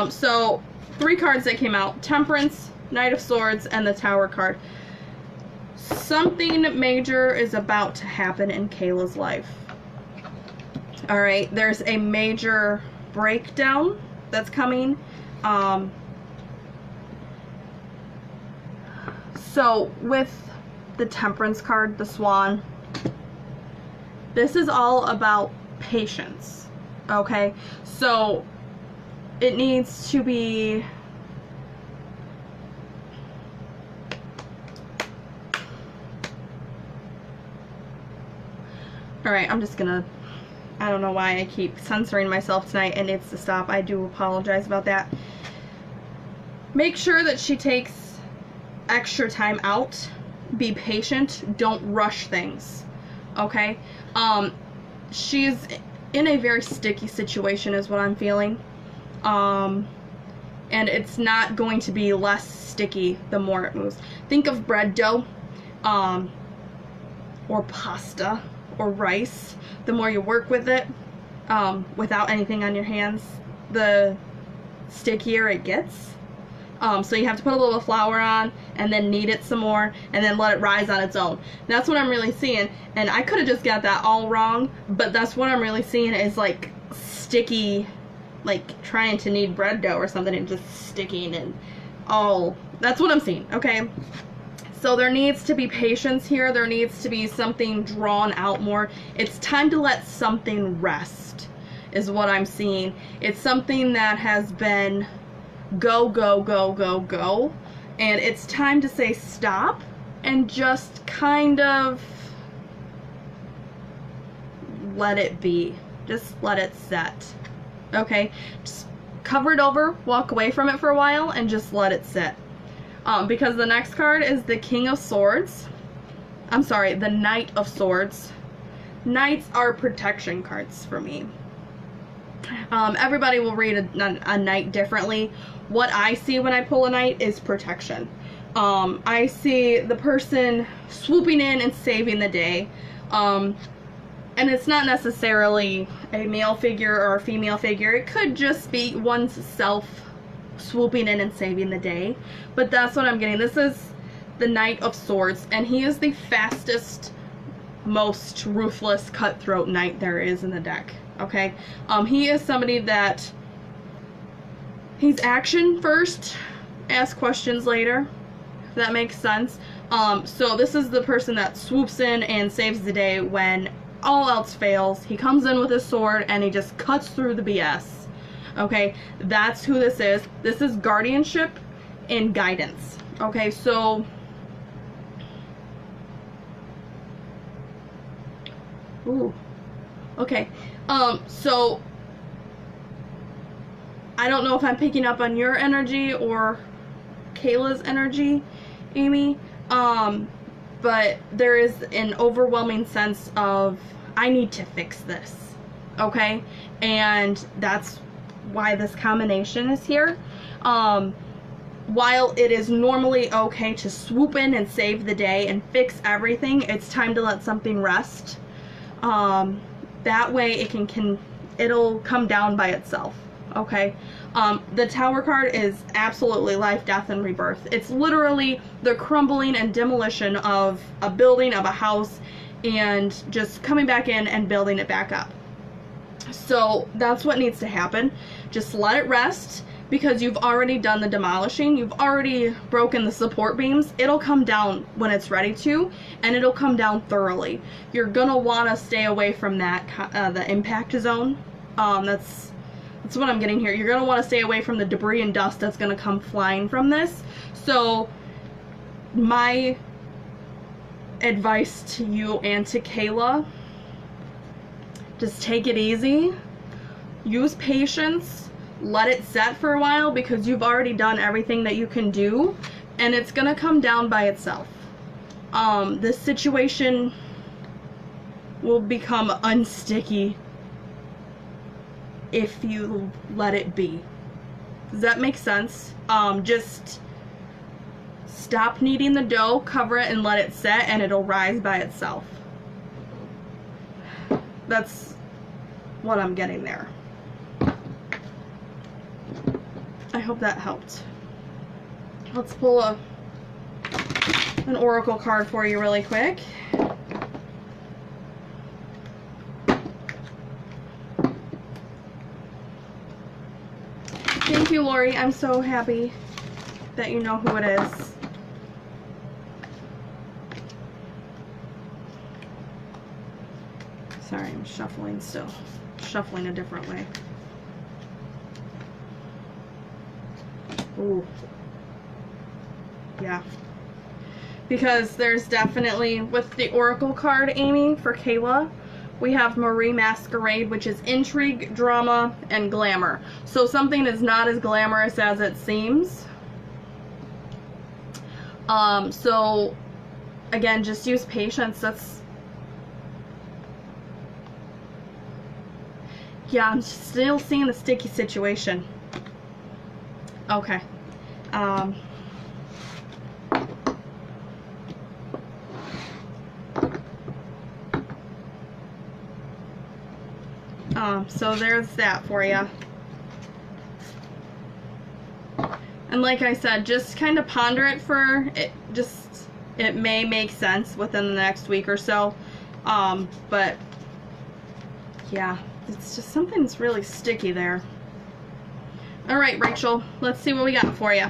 A: So 3 cards that came out: Temperance, Knight of Swords, and the Tower card. Something major is about to happen in Kayla's life. Alright, there's a major breakdown that's coming. So with the Temperance card, the Swan, this is all about patience. Okay, so it needs to be alright. I'm just gonna, I don't know why I keep censoring myself tonight, and it's to stop. I do apologize about that. Make sure that she takes extra time out. Be patient. Don't rush things. Okay? She's in a very sticky situation is what I'm feeling. And it's not going to be less sticky the more it moves. Think of bread dough, or pasta, or rice. The more you work with it, without anything on your hands, the stickier it gets. So you have to put a little flour on and then knead it some more and then let it rise on its own. That's what I'm really seeing. And I could have just got that all wrong, but that's what I'm really seeing is like sticky, like trying to knead bread dough or something and just sticking and all. That's what I'm seeing, okay? So there needs to be patience here. There needs to be something drawn out more. It's time to let something rest is what I'm seeing. It's something that has been go, go, go, go, go. And it's time to say stop and just kind of let it be. Just let it set. Okay? Just cover it over, walk away from it for a while, and just let it sit. Because the next card is the King of Swords. I'm sorry, the Knight of Swords. Knights are protection cards for me. Everybody will read a knight differently. What I see when I pull a knight is protection. I see the person swooping in and saving the day. And it's not necessarily a male figure or a female figure. It could just be one's self swooping in and saving the day. But that's what I'm getting. This is the Knight of Swords, and he is the fastest, most ruthless, cutthroat knight there is in the deck. Okay? He is somebody that he's action first, ask questions later, if that makes sense. So this is the person that swoops in and saves the day when all else fails. He comes in with his sword and he just cuts through the BS. Okay, that's who this is. This is guardianship and guidance. Okay, so ooh. Okay. So I don't know if I'm picking up on your energy or Kayla's energy, Amy. But there is an overwhelming sense of I need to fix this. Okay? And that's why this combination is here. While it is normally okay to swoop in and save the day and fix everything, it's time to let something rest. That way it'll come down by itself. Okay? The Tower card is absolutely life, death, and rebirth. It's literally the crumbling and demolition of a building, of a house, and just coming back in and building it back up. So that's what needs to happen. Just let it rest, because you've already done the demolishing. You've already broken the support beams. It'll come down when it's ready to, and it'll come down thoroughly. You're gonna want to stay away from that, the impact zone. That's what I'm getting here. You're gonna want to stay away from the debris and dust that's gonna come flying from this. So my advice to you and to Kayla, just take it easy, use patience, let it set for a while, because you've already done everything that you can do, and it's gonna come down by itself. This situation will become unsticky if you let it be. Does that make sense? Just stop kneading the dough, cover it, and let it set, and it'll rise by itself. That's what I'm getting there. I hope that helped. Let's pull an oracle card for you really quick. Thank you, Lori. I'm so happy that you know who it is. Sorry, I'm shuffling still. Shuffling a different way. Ooh. Yeah. Because there's definitely, with the Oracle card, Amy, for Kayla, we have Marie Masquerade, which is intrigue, drama, and glamour. So something is not as glamorous as it seems. So, again, just use patience. That's... Yeah, I'm still seeing a sticky situation. Okay. So there's that for you. And like I said, just kind of ponder it for it. It may make sense within the next week or so. But yeah, it's just something's really sticky there. All right, Rachel, let's see what we got for you.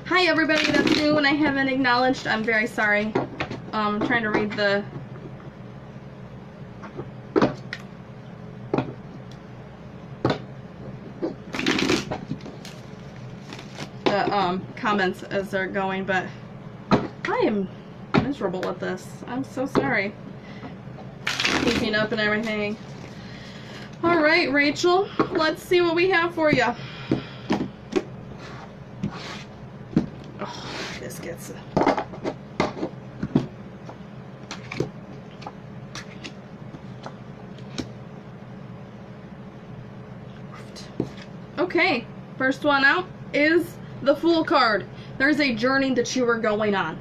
A: Hi everybody that's new and I haven't acknowledged. I'm very sorry. I'm trying to read the comments as they're going, but I am miserable at this. I'm so sorry. Keeping up and everything. Alright, Rachel, let's see what we have for you. Oh, this gets okay, first one out is the Fool card. There's a journey that you are going on.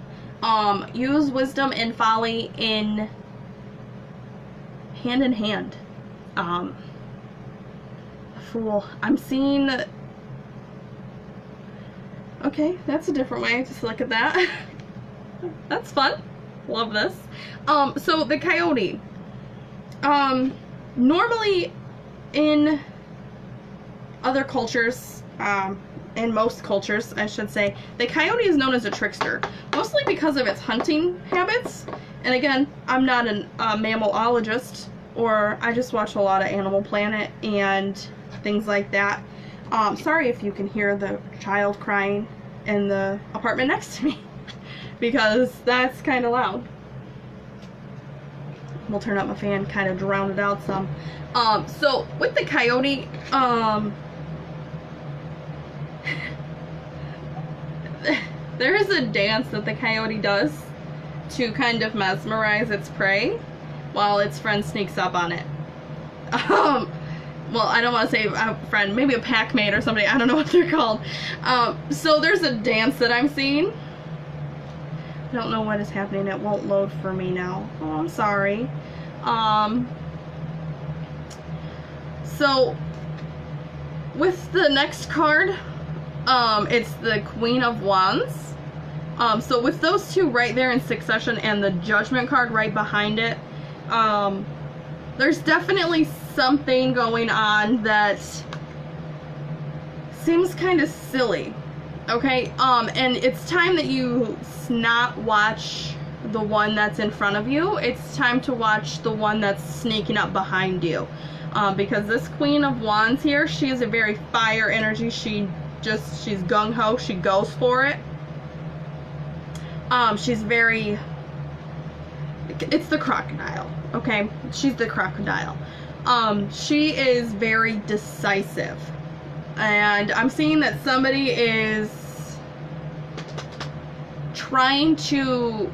A: Use wisdom and folly in hand. Fool. I'm seeing... Okay, that's a different way to look at that. That's fun. Love this. So the coyote. Normally in other cultures, in most cultures, I should say, the coyote is known as a trickster, mostly because of its hunting habits. And again, I'm not a mammalologist, or I just watch a lot of Animal Planet and things like that. Sorry if you can hear the child crying in the apartment next to me, because that's kind of loud. We'll turn up my fan, kind of drown it out some. So with the coyote, there is a dance that the coyote does to kind of mesmerize its prey while its friend sneaks up on it. Well, I don't want to say a friend, maybe a pack mate or somebody, I don't know what they're called. So there's a dance that I'm seeing. I don't know what is happening, it won't load for me now. Oh, I'm sorry. So with the next card, it's the Queen of Wands. So with those two right there in succession and the Judgment card right behind it, there's definitely something going on that seems kind of silly, okay? And it's time that you not watch the one that's in front of you. It's time to watch the one that's sneaking up behind you, because this Queen of Wands here, she is a very fire energy. She's gung-ho, she goes for it. She's very, it's the crocodile, okay? She's the crocodile. She is very decisive, and I'm seeing that somebody is trying to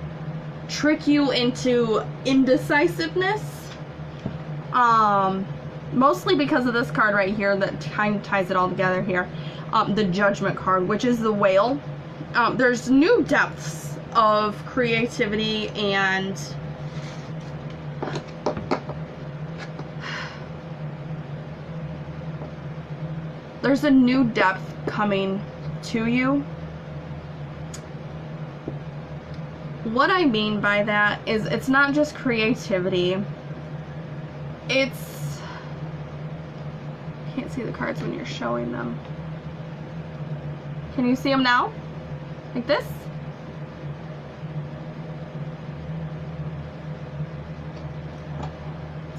A: trick you into indecisiveness, mostly because of this card right here that kind of ties it all together here, the Judgment card, which is the whale. There's new depths of creativity and there's a new depth coming to you. What I mean by that is it's not just creativity. It's... Can't see the cards when you're showing them. Can you see them now? Like this?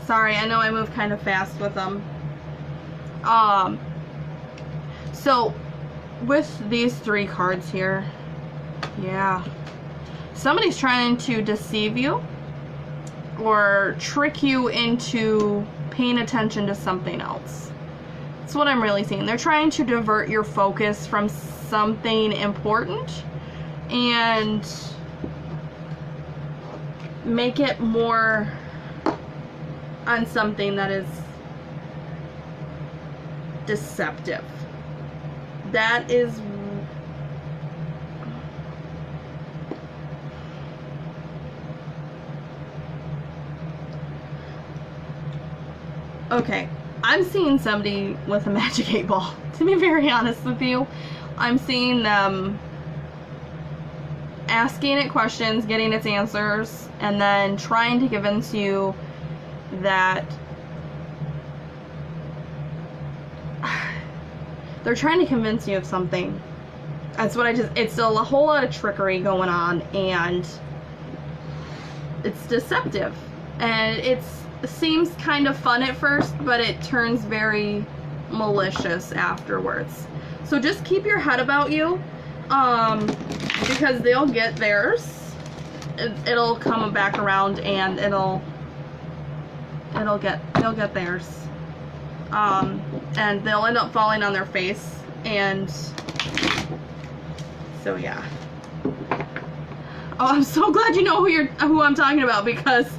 A: Sorry, I know I move kind of fast with them. So, with these three cards here, yeah, somebody's trying to deceive you or trick you into paying attention to something else. That's what I'm really seeing. They're trying to divert your focus from something important and make it more on something that is deceptive. That is Okay, I'm seeing somebody with a magic 8 ball. To be very honest with you, I'm seeing them asking it questions, getting its answers, and then trying to convince you that they're trying to convince you of something. That's what it's still a whole lot of trickery going on, and it's deceptive. And it seems kind of fun at first, but it turns very malicious afterwards. So just keep your head about you, because they'll get theirs. It'll come back around, and they'll get theirs. And they'll end up falling on their face, and so yeah. Oh, I'm so glad you know who I'm talking about, because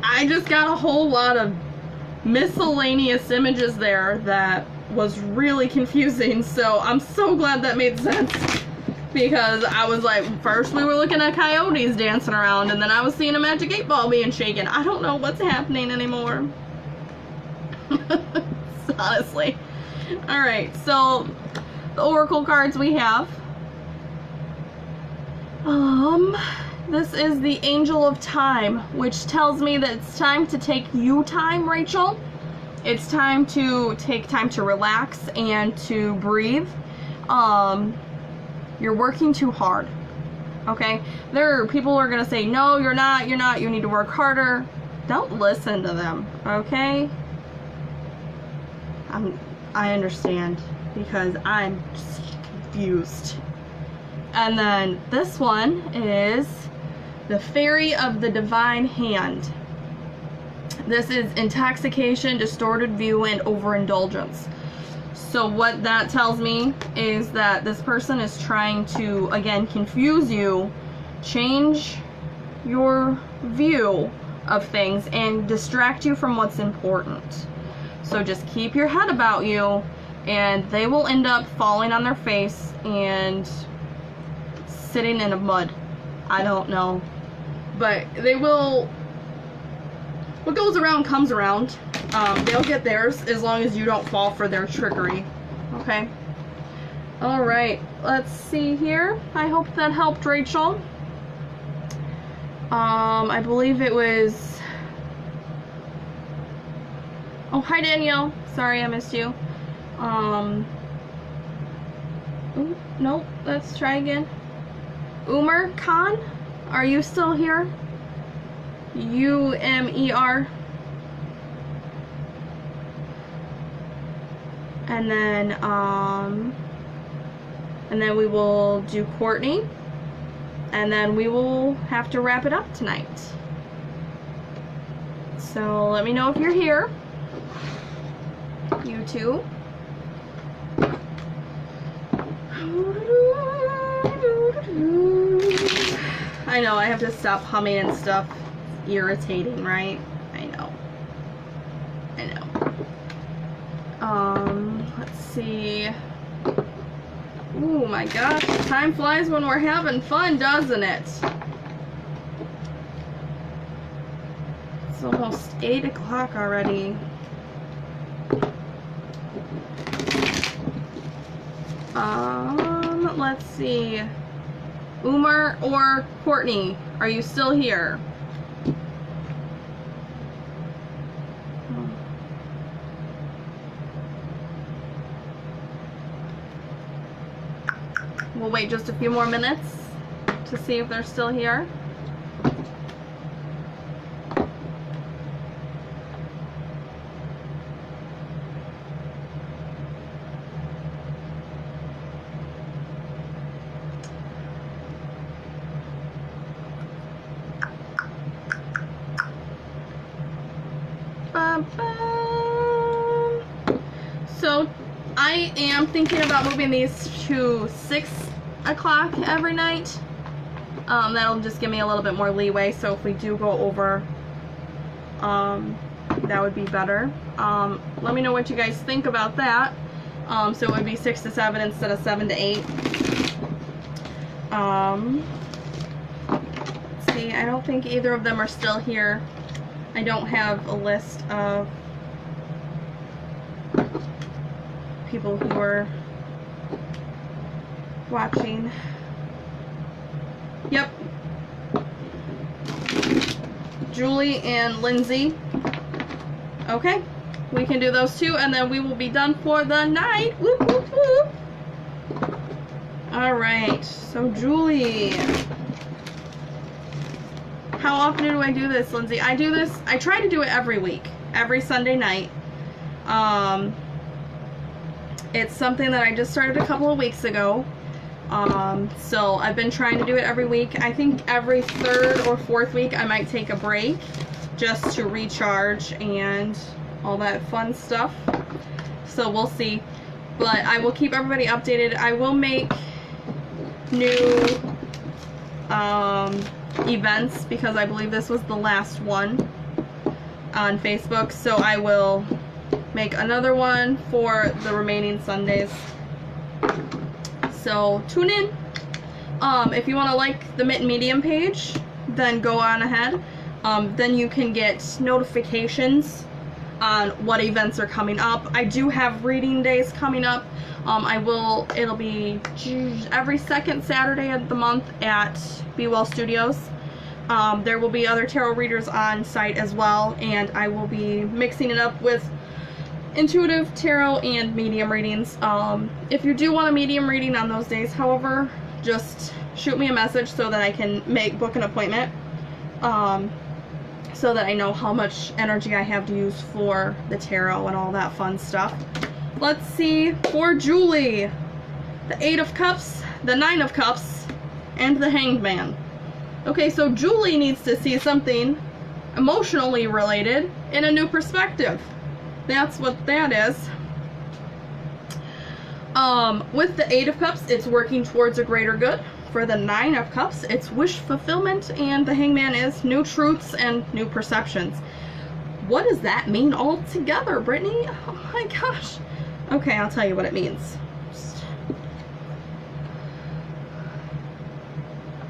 A: I just got a whole lot of miscellaneous images there that was really confusing, so I'm so glad that made sense, because I was like, first we were looking at coyotes dancing around, and then I was seeing a magic 8 ball being shaken. I don't know what's happening anymore. Honestly. Alright, so the oracle cards we have. This is the Angel of Time, which tells me that it's time to take you time, Rachel. It's time to take time to relax and to breathe. You're working too hard. Okay? There are people who are gonna say, no, you're not, you need to work harder. Don't listen to them, okay? I understand, because I'm just confused. And then this one is the Fairy of the Divine Hand. This is intoxication, distorted view, and overindulgence. So what that tells me is that this person is trying to, again, confuse you, change your view of things, and distract you from what's important. So just keep your head about you, and they will end up falling on their face and sitting in a mud. I don't know. But they will... What goes around comes around. They'll get theirs as long as you don't fall for their trickery. Okay? Alright, let's see here. I hope that helped, Rachel. I believe it was... Oh, hi Danielle. Sorry I missed you. Ooh, nope, let's try again. Umer Khan, are you still here? U-M-E-R. And then we will do Courtney. And then we will have to wrap it up tonight. So let me know if you're here. You too. I know, I have to stop humming and stuff. It's irritating, right? I know. Let's see. Ooh, my gosh. Time flies when we're having fun, doesn't it? It's almost 8 o'clock already. Let's see. Umar or Courtney, are you still here? We'll wait just a few more minutes to see if they're still here. So I am thinking about moving these to 6 o'clock every night. That'll just give me a little bit more leeway, so if we do go over, that would be better. Let me know what you guys think about that. So it would be 6 to 7 instead of 7 to 8. Let's see, I don't think either of them are still here. I don't have a list of people who are watching. Yep. Julie and Lindsay. Okay. We can do those two, and then we will be done for the night. Whoop, whoop, whoop. Alright. So, Julie. How often do I do this, Lindsay? I try to do it every week. Every Sunday night. It's something that I just started a couple of weeks ago. So I've been trying to do it every week. I think every third or fourth week I might take a break just to recharge and all that fun stuff. So we'll see. But I will keep everybody updated. I will make new events because I believe this was the last one on Facebook. So I will make another one for the remaining Sundays. So tune in. If you want to like the Mitten Medium page, then go on ahead. Then you can get notifications on what events are coming up. I do have reading days coming up. It'll be every second Saturday of the month at Be Well Studios. There will be other tarot readers on site as well, and I will be mixing it up with intuitive tarot and medium readings. If you do want a medium reading on those days, however, just shoot me a message so that I can book an appointment, so that I know how much energy I have to use for the tarot and all that fun stuff. Let's see, for Julie, the 8 of Cups, the 9 of Cups, and the Hanged Man. Okay, so Julie needs to see something emotionally related in a new perspective. That's what that is. With the 8 of Cups, it's working towards a greater good. For the 9 of Cups, it's wish fulfillment, and the Hangman is new truths and new perceptions. What does that mean all together, Brittany? Oh my gosh. Okay, I'll tell you what it means.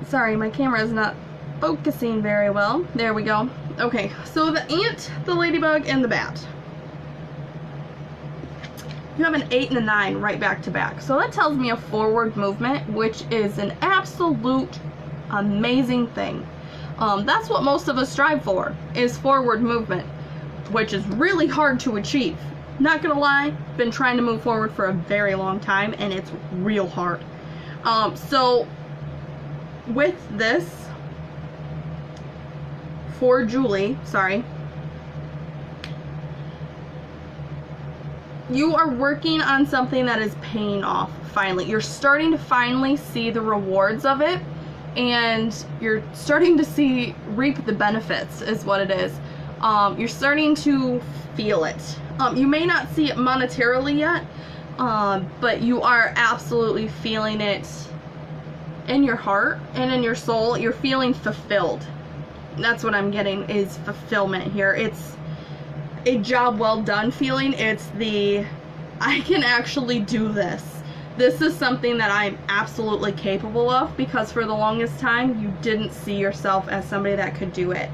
A: Sorry, my camera is not focusing very well. There we go. Okay, so the ant, the ladybug, and the bat. You have an 8 and a 9 right back to back. So that tells me a forward movement, which is an absolute amazing thing. That's what most of us strive for, is forward movement, which is really hard to achieve. Not gonna lie, been trying to move forward for a very long time, and it's real hard. So with this, for Julie, sorry, you are working on something that is paying off finally. You're starting to finally see the rewards of it, and you're starting to reap the benefits is what it is. You're starting to feel it. You may not see it monetarily yet, but you are absolutely feeling it in your heart and in your soul. You're feeling fulfilled. That's what I'm getting, is fulfillment here. It's a job well done feeling. It's the, I can actually do this. This is something that I'm absolutely capable of, because for the longest time you didn't see yourself as somebody that could do it.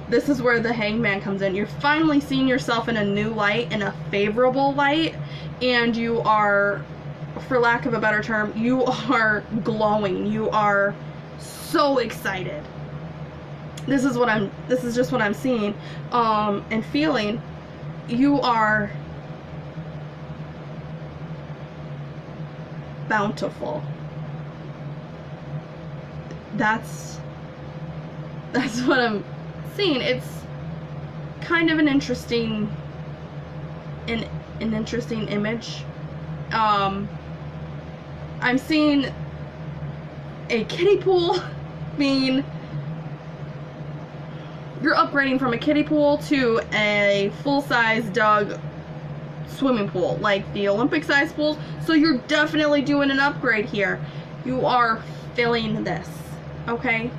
A: This is where the Hangman comes in. You're finally seeing yourself in a new light, in a favorable light, and you are, for lack of a better term, you are glowing. You are so excited. This is just what I'm seeing and feeling. You are bountiful. That's what I'm seeing. It's kind of an interesting image. I'm seeing a kiddie pool being, you're upgrading from a kiddie pool to a full-size dug swimming pool, like the Olympic size pools. So you're definitely doing an upgrade here. You are feeling this, okay?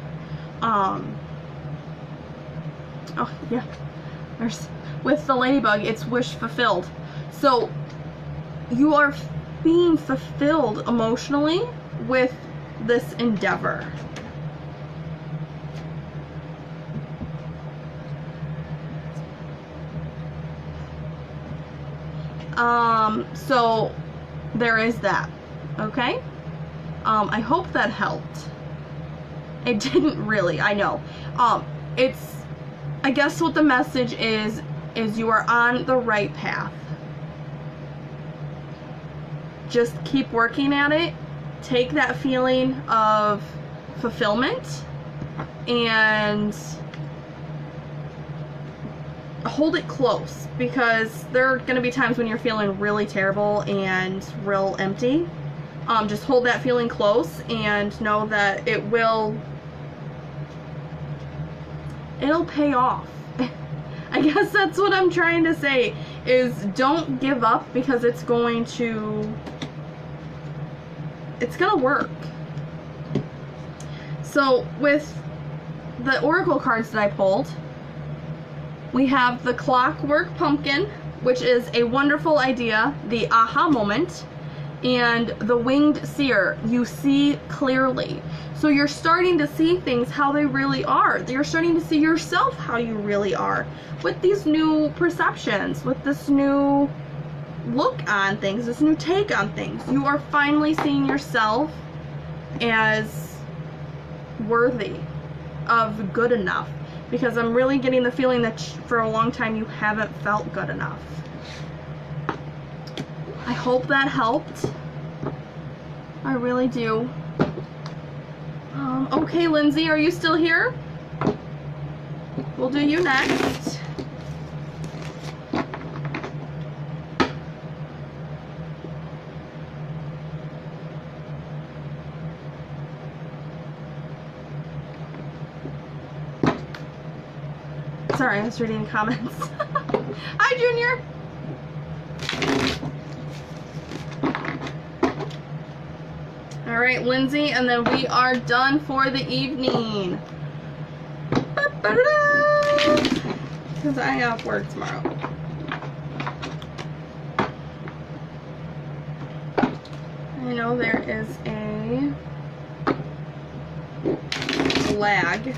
A: Oh yeah, with the ladybug, it's wish fulfilled. So you are being fulfilled emotionally with this endeavor. So there is that. Okay? I hope that helped. It didn't really, I know. I guess what the message is you are on the right path. Just keep working at it. Take that feeling of fulfillment and hold it close, because there are going to be times when you're feeling really terrible and real empty. Just hold that feeling close and know that it'll pay off. I guess that's what I'm trying to say, is don't give up, because it's going to work. So with the Oracle cards that I pulled, we have the Clockwork Pumpkin, which is a wonderful idea, the aha moment, and the Winged Seer. You see clearly. So you're starting to see things how they really are. You're starting to see yourself how you really are with these new perceptions, with this new look on things, this new take on things. You are finally seeing yourself as worthy of good enough, because I'm really getting the feeling that for a long time you haven't felt good enough. I hope that helped. I really do. Okay, Lindsay, are you still here? We'll do you next. Sorry, I was reading comments. Hi, Junior. All right, Lindsay, and then we are done for the evening. Because I have work tomorrow. I know there is a lag.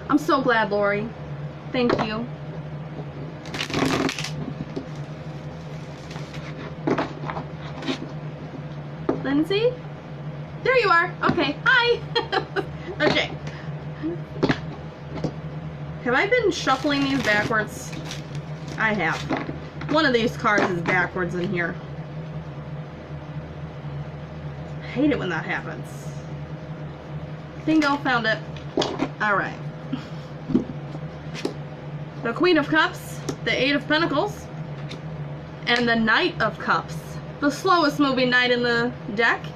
A: I'm so glad, Lori. Thank you. Lindsay? There you are. Okay. Hi. Okay. Have I been shuffling these backwards? I have. One of these cards is backwards in here. I hate it when that happens. Bingo, found it. Alright. The Queen of Cups, the Eight of Pentacles, and the Knight of Cups. The slowest moving knight in the deck.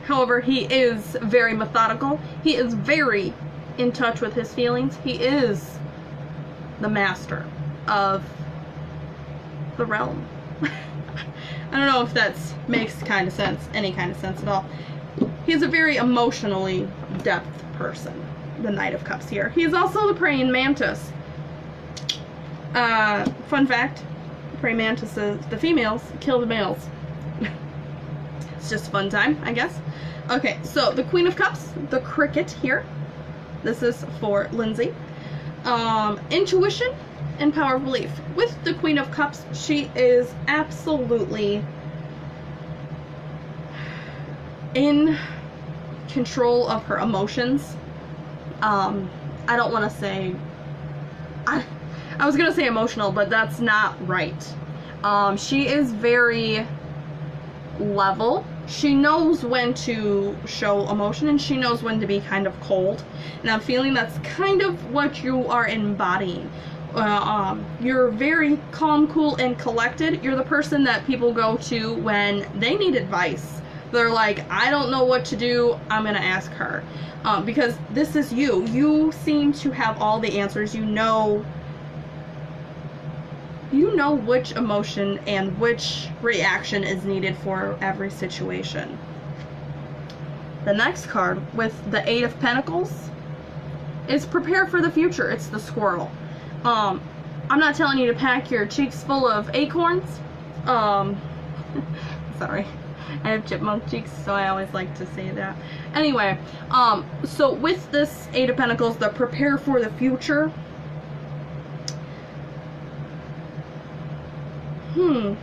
A: However, he is very methodical. He is very in touch with his feelings. He is the master of the realm. I don't know if that makes kind of sense, any kind of sense at all. He's a very emotionally depth person, the Knight of Cups here. He's also the praying mantis. Fun fact, praying mantises, the females kill the males. It's just fun time, I guess. Okay, so the Queen of Cups, the cricket here. This is for Lindsay. Intuition and power of belief. With the Queen of Cups, she is absolutely in control of her emotions. I don't want to say... I was going to say emotional, but that's not right. She is very level. She knows when to show emotion, and she knows when to be kind of cold. And I'm feeling that's kind of what you are embodying. You're very calm, cool, and collected. You're the person that people go to when they need advice. They're like, I don't know what to do, I'm going to ask her. Because this is you. You seem to have all the answers. You know which emotion and which reaction is needed for every situation. The next card with the Eight of Pentacles is prepare for the future. It's the squirrel. I'm not telling you to pack your cheeks full of acorns. Sorry. I have chipmunk cheeks, so I always like to say that. Anyway, so with this Eight of Pentacles, the prepare for the future. Ooh.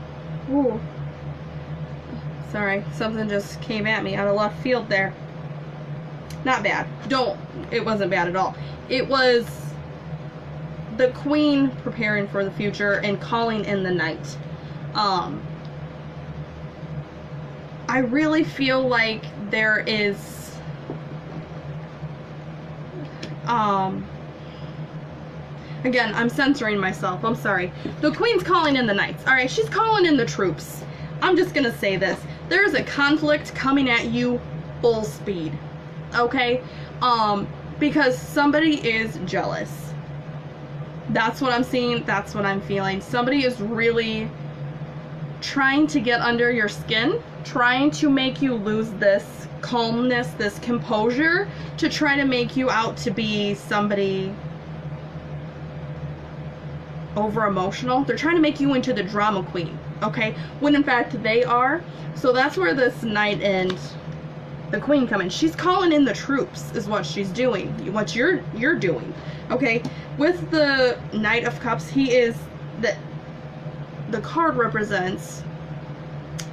A: Sorry, something just came at me out of left field there. Not bad. It wasn't bad at all. It was the Queen preparing for the future and calling in the Knight. I really feel like there is again, I'm censoring myself. I'm sorry. The Queen's calling in the Knights. Alright, she's calling in the troops. I'm just gonna say this. There's a conflict coming at you full speed. Okay? Because somebody is jealous. That's what I'm seeing. That's what I'm feeling. Somebody is really trying to get under your skin, trying to make you lose this calmness, this composure, to try to make you out to be somebody over emotional. They're trying to make you into the drama queen, okay? When in fact they are. So that's where this Knight and the Queen come in. She's calling in the troops is what she's doing, what you're doing, okay? With the Knight of Cups, he is the card represents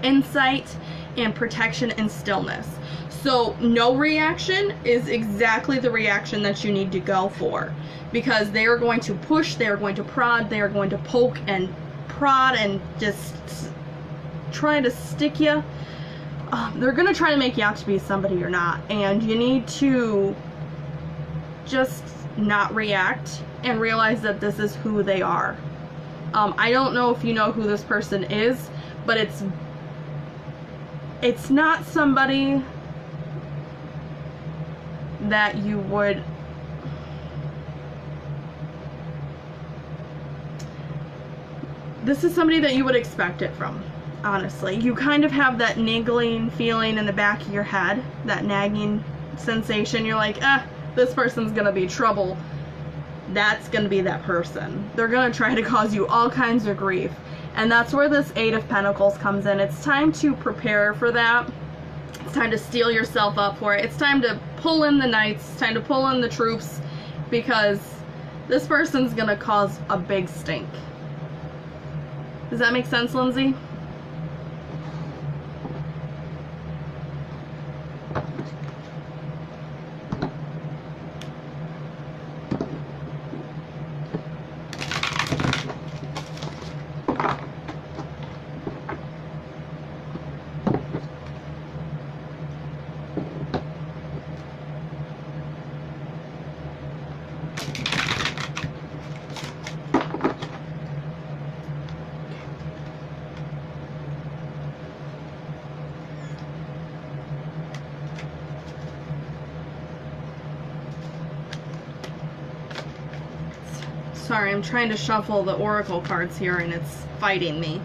A: insight and protection and stillness. So no reaction is exactly the reaction that you need to go for, because they are going to push, they are going to prod, they are going to poke and prod and just try to stick you. They're going to try to make you out to be somebody you're not, and you need to just not react and realize that this is who they are. I don't know if you know who this person is, but it's not somebody that you would this is somebody that you would expect it from, honestly. You kind of have that niggling feeling in the back of your head, that nagging sensation. You're like, this person's gonna be trouble. That's gonna be that person. They're gonna try to cause you all kinds of grief. And that's where this Eight of Pentacles comes in. It's time to prepare for that. It's time to steel yourself up for it. It's time to pull in the Knights. It's time to pull in the troops, because this person's gonna cause a big stink. Does that make sense, Lindsay? Sorry, I'm trying to shuffle the oracle cards here and it's fighting me.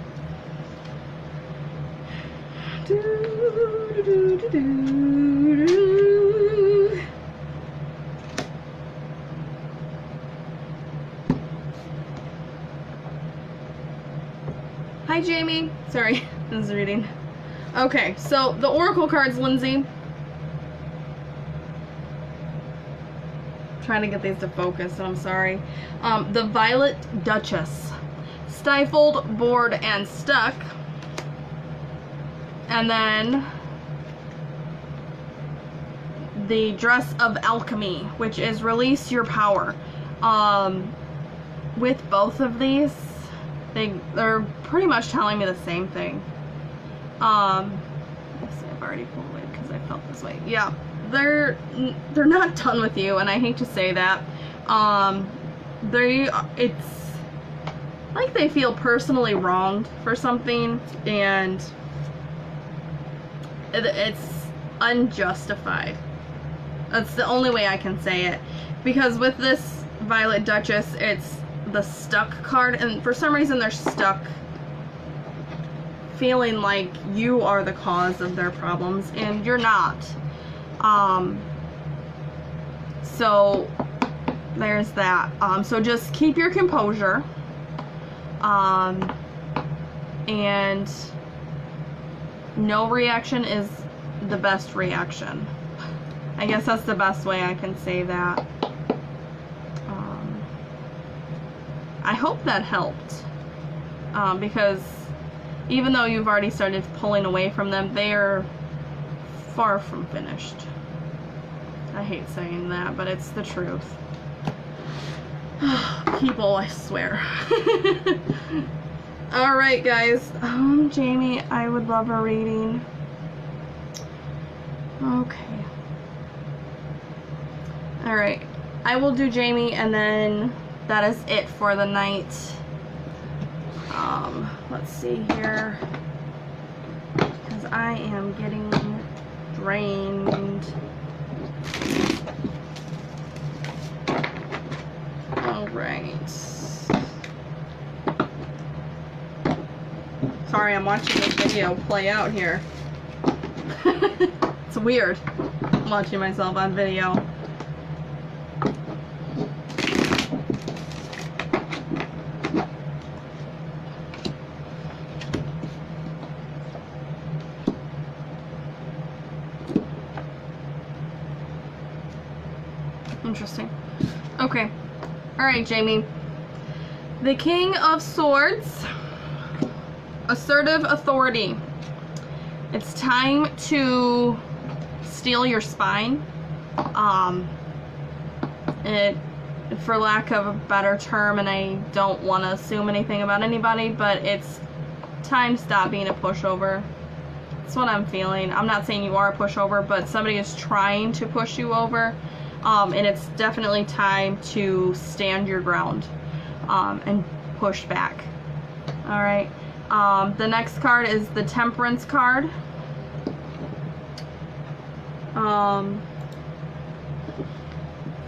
A: Hi, Jamie. Sorry, I was reading. Okay, so the oracle cards, Lindsay. Trying to get these to focus, so I'm sorry. The Violet Duchess. Stifled, bored, and stuck. And then the Dress of Alchemy, which is release your power. With both of these, they're pretty much telling me the same thing. Let's see, I've already pulled away because I felt this way. Yeah. They're not done with you, and I hate to say that. It's like they feel personally wronged for something, and it's unjustified. That's the only way I can say it, because with this Violet Duchess, it's the stuck card, and for some reason they're stuck feeling like you are the cause of their problems, and you're not. So there's that. So just keep your composure, and no reaction is the best reaction. I guess that's the best way I can say that. I hope that helped, because even though you've already started pulling away from them, they're far from finished. I hate saying that, but it's the truth. People, I swear. Alright, guys. Jamie, I would love a reading. Okay. Alright. I will do Jamie, and then that is it for the night. Let's see here. Because I am getting drained. Alright. Sorry, I'm watching this video play out here. It's weird watching myself on video. Interesting. Okay. Alright, Jamie. The King of Swords. Assertive authority. It's time to steel your spine. For lack of a better term, and I don't want to assume anything about anybody, but it's time to stop being a pushover. That's what I'm feeling. I'm not saying you are a pushover, but somebody is trying to push you over. And it's definitely time to stand your ground and push back. Alright. The next card is the Temperance card.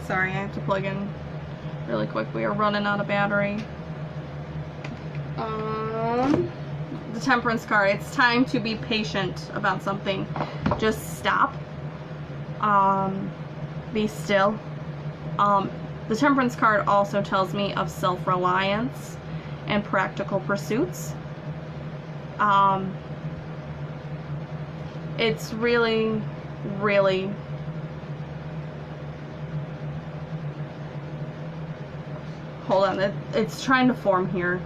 A: Sorry, I have to plug in really quick. We are running out of battery. The Temperance card. It's time to be patient about something. Just stop. Be still. The Temperance card also tells me of self-reliance and practical pursuits. It's really, really hold on, it's trying to form here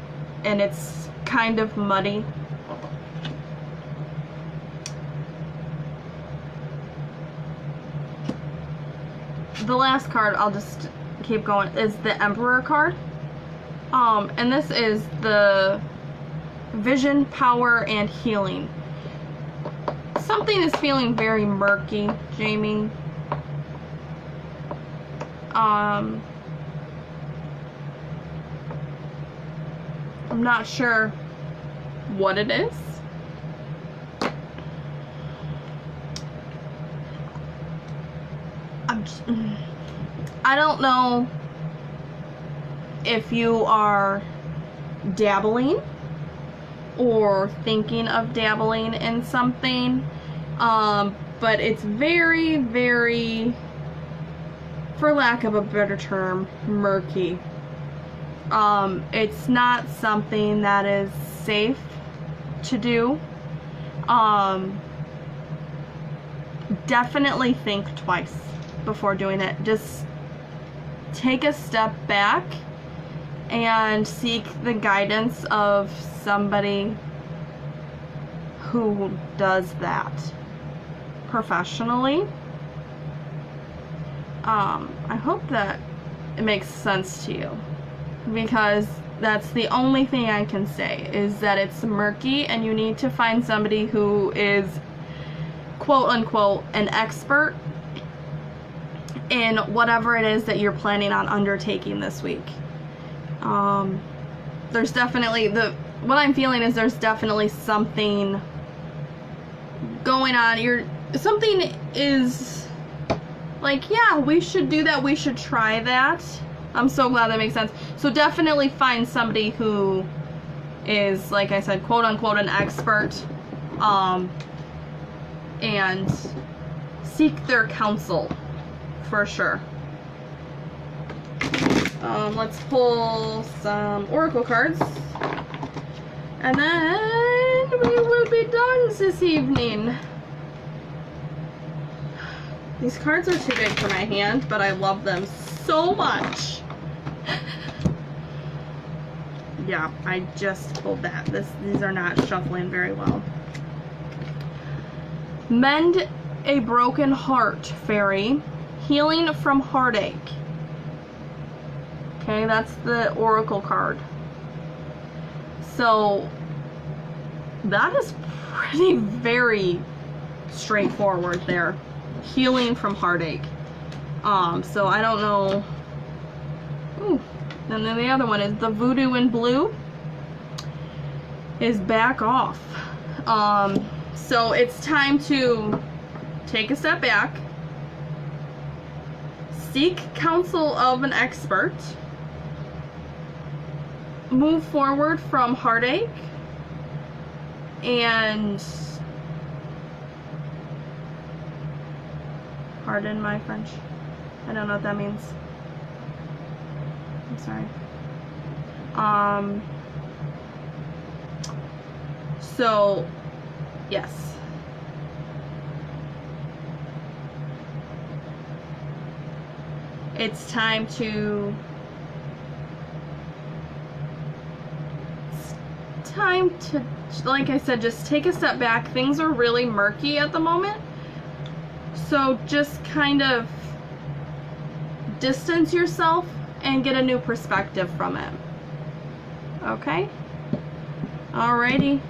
A: and it's kind of muddy. The last card, I'll just keep going, is the Emperor card. And this is the vision, power, and healing. Something is feeling very murky, Jamie. I'm not sure what it is. I don't know if you are dabbling or thinking of dabbling in something, but it's very, very, for lack of a better term, murky. It's not something that is safe to do. Definitely think twice before doing it. Just take a step back and seek the guidance of somebody who does that professionally. I hope that it makes sense to you, because that's the only thing I can say, is that it's murky and you need to find somebody who is quote unquote an expert in whatever it is that you're planning on undertaking this week. There's definitely, what I'm feeling is there's definitely something going on. Something is like, yeah, we should do that, we should try that. I'm so glad that makes sense. So definitely find somebody who is, like I said, quote unquote an expert, and seek their counsel for sure. Let's pull some oracle cards, and then And we will be done this evening. These cards are too big for my hand, but I love them so much. Yeah, I just pulled that. These are not shuffling very well. Mend a broken heart, fairy. Healing from heartache. Okay, that's the oracle card. So that is pretty very straightforward there. Healing from heartache. So I don't know. Ooh. And then the other one is the Voodoo in Blue is back off. So it's time to take a step back, seek counsel of an expert, move forward from heartache, and pardon my French. I don't know what that means. I'm sorry. So, yes. It's time to like I said, just take a step back. Things are really murky at the moment. So just kind of distance yourself and get a new perspective from it. Okay? Alrighty.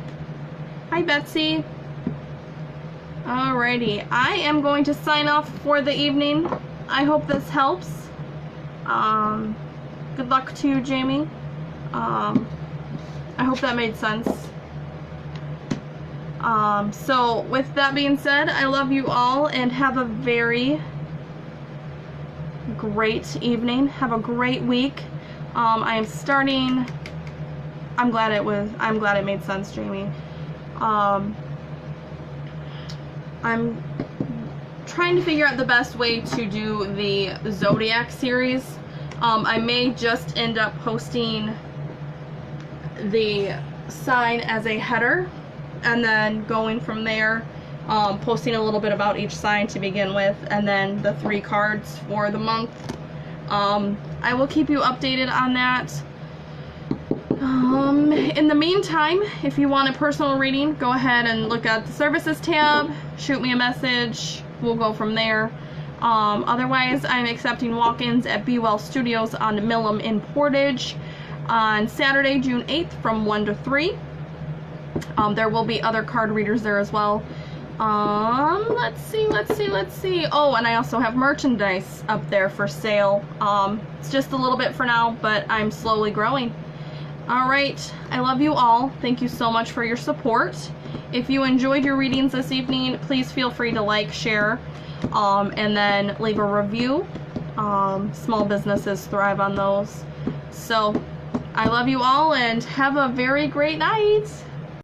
A: Hi, Betsy. Alrighty. I am going to sign off for the evening. I hope this helps. Good luck to you, Jamie. I hope that made sense. So with that being said, I love you all and have a very great evening. Have a great week. I am starting. I'm glad it made sense, Jamie. I'm trying to figure out the best way to do the Zodiac series. I may just end up posting the sign as a header and then going from there, posting a little bit about each sign to begin with, and then the 3 cards for the month. I will keep you updated on that. In the meantime, if you want a personal reading, go ahead and look at the services tab, shoot me a message, we'll go from there. Otherwise, I'm accepting walk-ins at Be Well Studios on Millam in Portage on Saturday, June 8th from 1 to 3. There will be other card readers there as well. Let's see. Oh, and I also have merchandise up there for sale. It's just a little bit for now, but I'm slowly growing. Alright, I love you all. Thank you so much for your support. If you enjoyed your readings this evening, please feel free to like, share, and then leave a review. Small businesses thrive on those. So, I love you all and have a very great night.